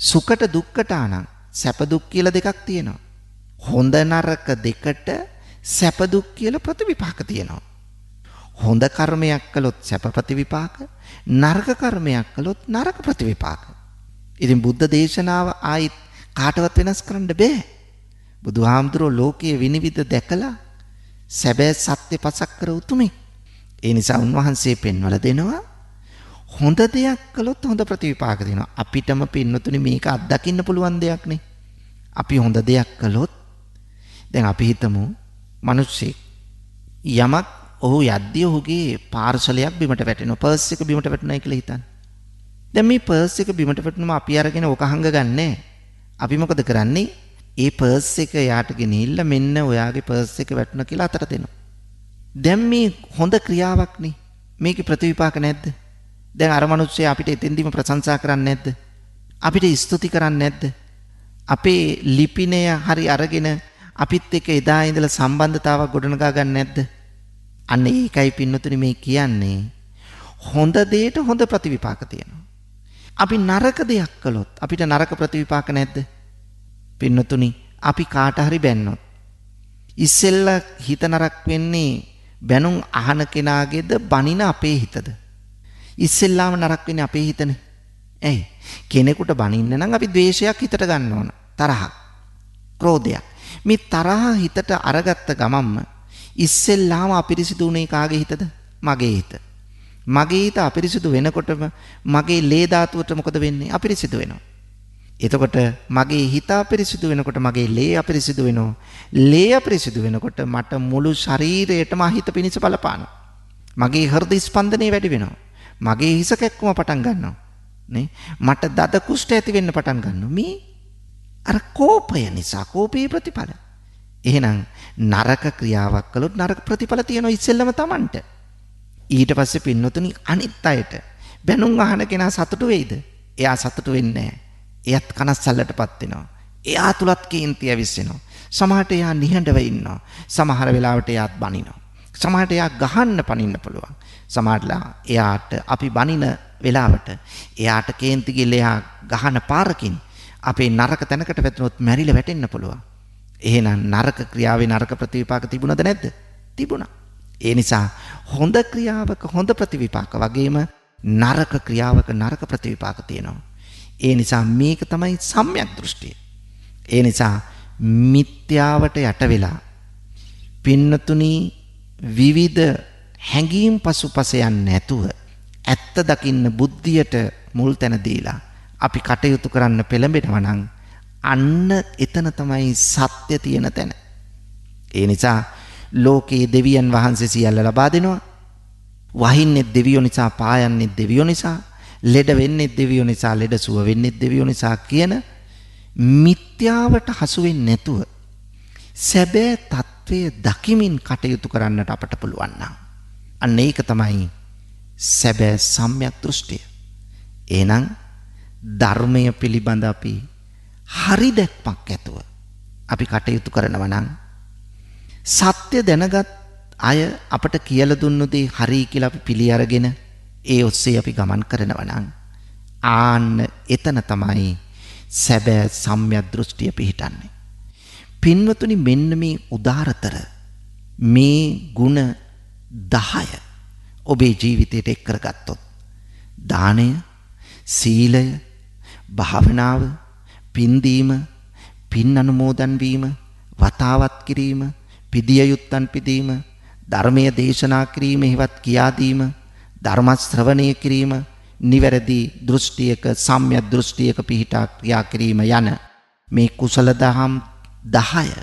සුකට දුක්කටානං සැප දුක් කියලා දෙකක් තියෙනවා. හොඳ නරක දෙකට සැප දුක් කියලා ප්‍රතිවිපාක තියෙනවා. හොඳ කර්මයක් කළොත් සැප ප්‍රතිවිපාක, නරක කර්මයක් කළොත් නරක ප්‍රතිවිපාක. ඉතින් බුද්ධ දේශනාව ආයිත් කාටවත් වෙනස් කරන්න බෑ. බුදුහාමුදුරෝ ලෝකයේ විනිවිද දැකලා සැබෑ සත්‍ය පසක් කර උතුමේ. ඒ නිසා උන්වහන්සේ පෙන්වලා දෙනවා හොඳ දෙයක් කළොත් හොඳ ප්‍රතිවිපාක දෙනවා. අපිටම පින්නතුනි මේක අත්දකින්න පුළුවන් දෙයක් නේ. අපි හොඳ දෙයක් කළොත් දැන් අපි හිතමු මිනිස්සෙක් යමක් ඔහු යද්දී ඔහුගේ පාර්සලයක් බිමට වැටෙනවා. පර්ස් එක බිමට වැටුණා කියලා හිතන්න. දැන් මේ පර්ස් එක බිමට වැටුනම අපි අරගෙන ඔක හංග ගන්නෑ. අපි මොකද කරන්නේ? ඒ පර්ස් එක යාට ගෙනිහිල්ලා මෙන්න ඔයාගේ පර්ස් එක වැටුණා කියලා අතට දෙනවා. දැන් මේ හොඳ ක්‍රියාවක් නේ. මේකේ ප්‍රතිවිපාක නැද්ද? දැන් අර මිනිස්සයා අපිට එතෙන්දීම ප්‍රශංසා කරන්නේ නැද්ද? අපිට ස්තුති කරන්නේ නැද්ද? අපේ ලිපිනය හරි අරගෙන අපිත් එක්ක එදා ඉඳලා සම්බන්ධතාවක් ගොඩනගා ගන්න නැද්ද? අන්න ඒකයි පින්නතුනි මේ කියන්නේ හොඳ දෙයට හොඳ ප්‍රතිවිපාක තියෙනවා. අපි නරක දෙයක් කළොත් අපිට නරක ප්‍රතිවිපාක නැද්ද? පින්නතුනි අපි කාට හරි බැන්නොත් ඉස්සෙල්ලා හිත නරක වෙන්නේ බැනුම් අහන කෙනාගේද බනින අපේ හිතද? ඉස්සෙල්ලාම නරක වෙන්නේ අපේ හිතනේ. ඇයි? කෙනෙකුට බනින්න නම් අපි ද්වේෂයක් හිතට ගන්න ඕන. තරහක්, ක්‍රෝධයක්. මේ තරහ හිතට අරගත්ත ගමන්ම ඉස්සෙල්ලාම අපිරිසිදු උනේ කාගේ හිතද? මගේ හිත. මගේ හිත අපිරිසිදු වෙනකොටම මගේ ලේ ධාතුවට මොකද වෙන්නේ? අපිරිසිදු වෙනවා. එතකොට මගේ හිත අපිරිසිදු වෙනකොට මගේ ලේ අපිරිසිදු වෙනවා. ලේ අපිරිසිදු වෙනකොට මට මුළු ශරීරයටම අහිත පිණිස බලපානවා. මගේ හෘද ස්පන්දනය වැඩි වෙනවා. මගේ හිස කැක්කුම පටන් ගන්නවා. නේ? මට දද කුෂ්ඨ ඇති වෙන්න පටන් ගන්නවා. මේ අර කෝපය නිසා, කෝපයේ ප්‍රතිඵල. එහෙනම් නරක ක්‍රියාවක් කළොත් නරක ප්‍රතිඵල තියෙනවා ඉස්සෙල්ලම Tamanට. ඊට පස්සේ පින්නතුනි අනිත් අයට බැනුම් අහන කෙනා සතුටු වෙයිද? එයා සතුටු වෙන්නේ නැහැ. එයත් කනස්සල්ලටපත් වෙනවා. එයා තුලත් කේන්ති ඇවිස්සෙනවා. සමහරට එයා නිහඬව ඉන්නවා. සමහර වෙලාවට එයාත් බනිනවා. සමහරට එයා ගහන්න පනින්න පුළුවන්. සමහරලා එයාට අපි බනින වෙලාවට එයාට කේන්ති ගිහලා එයා ගහන පාරකින් අපේ නරක තැනකට වැටුනොත් මැරිලා වැටෙන්න පුළුවන්. එහෙනම් නරක ක්‍රියාවේ නරක ප්‍රතිවිපාක තිබුණද නැද්ද? තිබුණා. ඒ නිසා හොඳ ක්‍රියාවක හොඳ ප්‍රතිවිපාක වගේම නරක ක්‍රියාවක නරක ප්‍රතිවිපාක තියෙනවා. ඒ නිසා මේක තමයි සම්‍යක් දෘෂ්ටිය. ඒ නිසා මිත්‍යාවට යට වෙලා පින්නතුනි විවිධ හැඟීම් පසුපස යන්නේ නැතුව ඇත්ත දකින්න බුද්ධියට මුල් තැන දීලා අපි කටයුතු කරන්න පෙළඹෙනවා නම් අන්න එතන තමයි සත්‍ය තියෙන තැන. ඒ නිසා ලෝකයේ දෙවියන් වහන්සේ සියල්ල ලබා දෙනවා. වහින්නේ දෙවියෝ නිසා, පායන්නේ දෙවියෝ නිසා, ලෙඩ වෙන්නේ දෙවියෝ නිසා, ලෙඩ සුව වෙන්නේ දෙවියෝ නිසා කියන මිත්‍යාවට හසු වෙන්නේ නැතුව සැබෑ తත්වය දකිමින් කටයුතු කරන්නට අපට පුළුවන් නම් අන්න ඒක තමයි සැබෑ සම්‍යක් දෘෂ්ටිය. එහෙනම් ධර්මය පිළිබඳ අපි හරි දැක්මක් ඇතුව අපි කටයුතු කරනවා නම් සත්‍ය දැනගත් අය අපට කියලා දුන්නු දේ හරි කියලා අපි පිළි අරගෙන ඒ ඔස්සේ අපි ගමන් කරනවා නම් ආන්න එතන තමයි සැබෑ සම්‍යක් දෘෂ්ටිය පිහිටන්නේ. පින්වතුනි මෙන්න මේ උදාරතර මේ ගුණ 10 ඔබේ ජීවිතයට එක් කරගත්තොත් දානය, සීලය, භාවනාව, පින්දීම, පින් අනුමෝදන් වීම, වතාවත් කිරීම, පිදිය යුත්තන් පිදීම, ධර්මයේ දේශනා කිරීම, හිවත් කියා දීම, ධර්ම ශ්‍රවණය කිරීම, නිවැරදි දෘෂ්ටියක සම්‍යක් දෘෂ්ටියක පිහිටා ක්‍රියා කිරීම යන මේ කුසල දහම් 10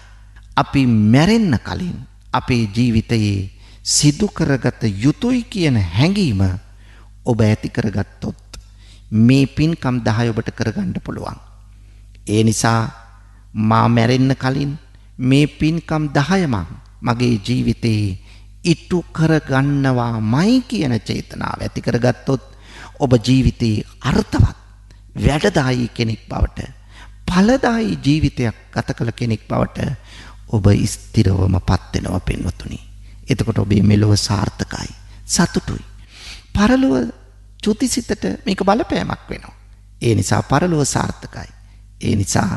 අපි මැරෙන්න කලින් අපේ ජීවිතයේ සිදු කරගත යුතුයි කියන හැඟීම ඔබ ඇති කරගත්තොත් මේ පින්කම් 10 ඔබට කරගන්න පුළුවන්. ඒ නිසා මා මැරෙන්න කලින් මේ පින්කම් 10 මගේ ජීවිතේ ඉටු කරගන්නවාමයි කියන චේතනාව ඇති කරගත්තොත් ඔබ ජීවිතේ අර්ථවත් වැඩදායී කෙනෙක් බවට, ඵලදායී ජීවිතයක් ගත කළ කෙනෙක් බවට ඔබ ස්ථිරවමපත් වෙනවා පින්වතුනි. එතකොට ඔබේ මෙලොව සාර්ථකයි, සතුටුයි. පරලොව චුතිසිතට මේක බලපෑමක් වෙනවා. ඒ නිසා පරලොව සාර්ථකයි. ඒ නිසා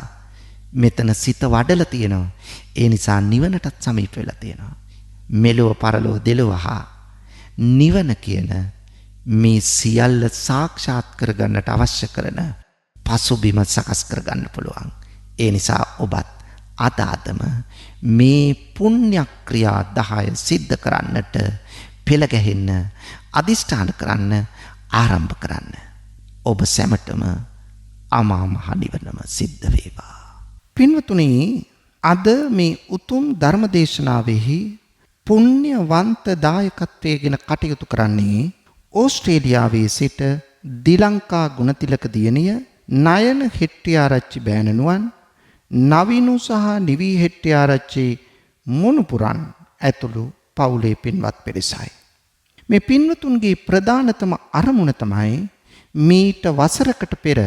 මෙතන සිත වඩලා තියෙනවා. ඒ නිසා නිවනටත් සමීප වෙලා තියෙනවා. මෙලොව පරලොව දෙලොව හා නිවන කියන මේ සියල්ල සාක්ෂාත් කරගන්නට අවශ්‍ය කරන පසුබිම සකස් කරගන්න පුළුවන්. ඒ නිසා ඔබත් අදාතම මේ පුණ්‍ය ක්‍රියා 10 සිද්ධ කරන්නට පෙළ ගැහෙන්න අදිෂ්ඨාන කරන්න ආරම්භ කරන්න. ඔබ සැමටම අමා මහ නිවනම සිද්ධ වේවා. පින්වතුනි, අද මේ උතුම් ධර්මදේශනාවෙහි පුණ්‍යවන්ත දායකත්වයෙන් කටයුතු කරන්නේ ඕස්ට්‍රේලියාවේ සිට දිලංකා ගුණතිලක දියණිය, නයන හෙට්ටිආරච්චි බෑණනුවන්, නවිනු සහ නිවි හෙට්ටිආරච්චි මුණුපුරන් ඇතුළු පවුලේ පින්වත් පිරිසයි. මේ පින්වතුන්ගේ ප්‍රධානතම අරමුණ තමයි මීට වසරකට පෙර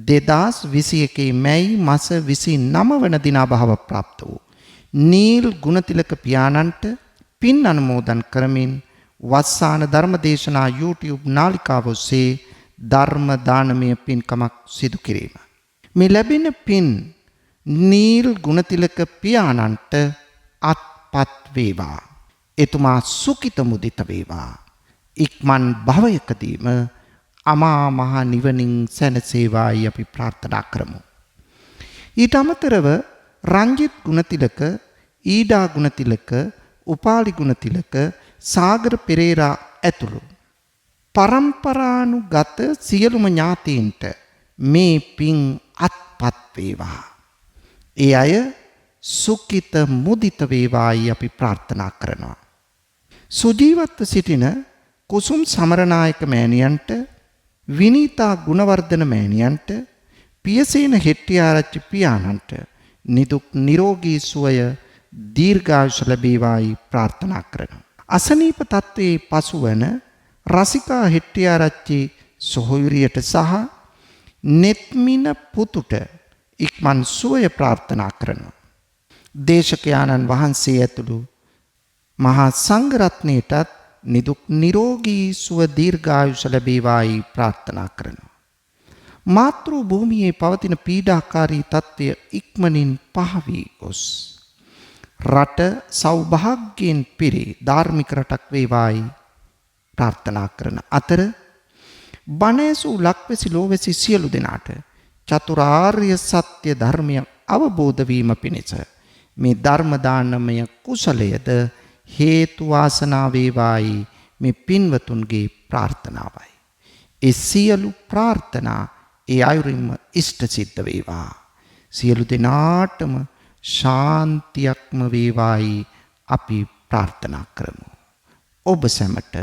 2021 මැයි මාස 29 වන දින අභාව ප්‍රාප්ත වූ නීල් ගුණතිලක පියාණන්ට පින් අනුමෝදන් කරමින් වස්සාන ධර්මදේශනා YouTube නාලිකාව ඔස්සේ ධර්ම දානමය පින්කමක් සිදු කිරීම. මේ ලැබෙන පින් නීල් ගුණතිලක පියාණන්ට අත්පත් වේවා. එතුමා සුඛිත මුදිත වේවා. ඉක්මන් භවයකදීම අමා මහ නිවනින් සැනසේවායි අපි ප්‍රාර්ථනා කරමු. ඊට අමතරව රංජිත් ගුණතිලක, ඊඩා ගුණතිලක, උපාලි ගුණතිලක, සාගර පෙරේරා ඇතුළු පරම්පරානුගත සියලුම ඥාතීන්ට මේ පින් අත්පත් වේවා. ඒ අය සුඛිත මුදිත වේවායි අපි ප්‍රාර්ථනා කරනවා. සුජීවත්ව සිටින කුසුම් සමරනායක මෑණියන්ට, විනීතා ගුණවර්ධන මෑණියන්ට, පියසේන හෙට්ටිආරච්චි පියාණන්ට නිදුක් නිරෝගී සුවය දීර්ඝායුෂ ලැබේවායි ප්‍රාර්ථනා කරනවා. අසනීප තත්ත්වයේ පසුවන රසිකා හෙට්ටිආරච්චි සොහොයුරියට සහ නෙත්මින පුතුට ඉක්මන් සුවය ප්‍රාර්ථනා කරනවා. දේශකයාණන් වහන්සේ ඇතුළු මහා සංඝරත්නයටත් නිදුක් නිරෝගී සුව දීර්ඝායුෂ ලැබේවායි ප්‍රාර්ථනා කරනවා. මාතෘ භූමියේ පවතින පීඩාකාරී තත්ත්වය ඉක්මනින් පහ වී ගොස් රට සෞභාග්‍යයෙන් පිරි ධාර්මික රටක් වේවායි ප්‍රාර්ථනා කරන අතර බණැසූ ලක්වැසි ලෝවැසි සියලු දෙනාට චතුරාර්ය සත්‍ය ධර්මය අවබෝධ වීම පිණිස මේ ධර්ම දානමය කුසලයද හේතු වාසනා වේවායි මේ පින්වතුන්ගේ ප්‍රාර්ථනාවයි. ඒ සියලු ප්‍රාර්ථනා ඒ අයුරින්ම ඉෂ්ට සිද්ධ වේවා. සියලු දෙනාටම ශාන්තියක්ම වේවායි අපි ප්‍රාර්ථනා කරමු. ඔබ සැමට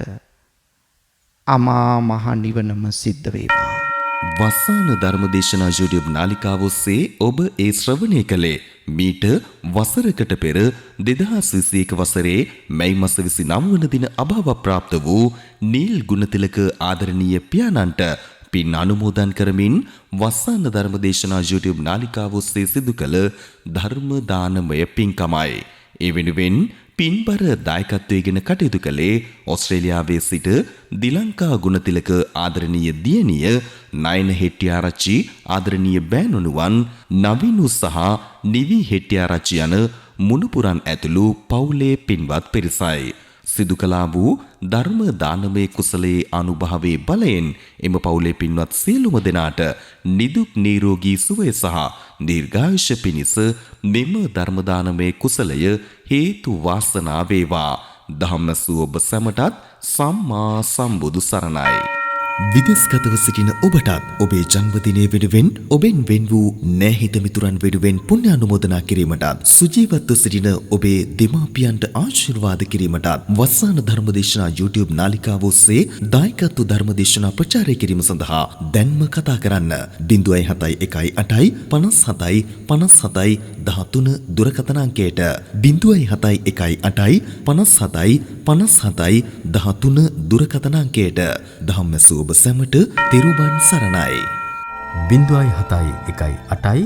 අමා මහ නිවනම සිද්ධ වේවා. වස්සාන ධර්මදේශනා YouTube නාලිකාව ඔස්සේ ඔබ ඒ ශ්‍රවණය කළේ මීට වසරකට පෙර 2021 වසරේ මැයි මාස 29 වන දින අභාව ප්‍රාප්ත වූ නීල් ගුණතිලක ආදරණීය පියාණන්ට පින් අනුමෝදන් කරමින් වස්සාන ධර්මදේශනා YouTube නාලිකාව ඔස්සේ සිදු කළ ධර්ම දානමය පින්කමයි. ඒ වෙනුවෙන් පින්බර දායකත්වයෙන් කටයුතු කළේ ඕස්ට්‍රේලියාවේ සිට දිලංකා ගුණතිලක ආදරණීය දියණිය, නයන හෙට්ටිආරච්චි ආදරණීය බෑණනුවන්, නවිනු සහ නිවි හෙට්ටිආරච්චි යන මුණුපුරන් ඇතුළු පවුලේ පින්වත් පිරිසයි. සිදු කළා වූ ධර්ම දානමය කුසලයේ අනුභවයේ බලයෙන් එම පවුලේ පින්වත් සියලුම දෙනාට නිදුක් නිරෝගී සුවය සහ දීර්ඝායුෂ පිණිස මෙම ධර්ම දානමය කුසලය හේතු වාසනා වේවා. ධම්මසු ඔබ සැමටත් සම්මා සම්බුදු සරණයි. විදේශගතව සිටින ඔබටත් ඔබේ ජන්මදිනය වෙනුවෙන් ඔබෙන් වෙන් වූ නැහිත මිතුරන් වෙනුවෙන් පුණ්‍ය අනුමෝදනා කිරීමටත් සුජීවත්ව සිටින ඔබේ දෙමාපියන්ට ආශිර්වාද කිරීමටත් වස්සාන ධර්මදේශනා YouTube නාලිකාව ඔස්සේ දායකත්ව ධර්මදේශනා ප්‍රචාරය කිරීම සඳහා දැන්ම කතා කරන්න 071 57 57 13 දුරකථන අංකයට 071 57 57 13 දුරකථන අංකයට ධම්මසු ඔබ සැමට තෙරුවන් සරණයි. 0.71 8යි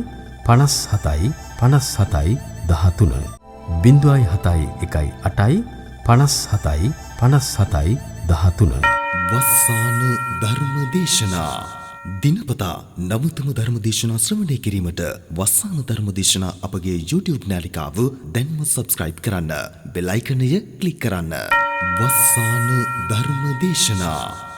57යි 57යි 13 0.71 8යි 57යි 57යි 13 වස්සාන ධර්මදේශනා දිනපතා නවතම ධර්මදේශනා ශ්‍රවණය කිරීමට වස්සාන ධර්මදේශනා අපගේ YouTube නාලිකාව දැන්ම subscribe කරන්න, බෙල් අයිකනය ක්ලික් කරන්න. වස්සාන ධර්මදේශනා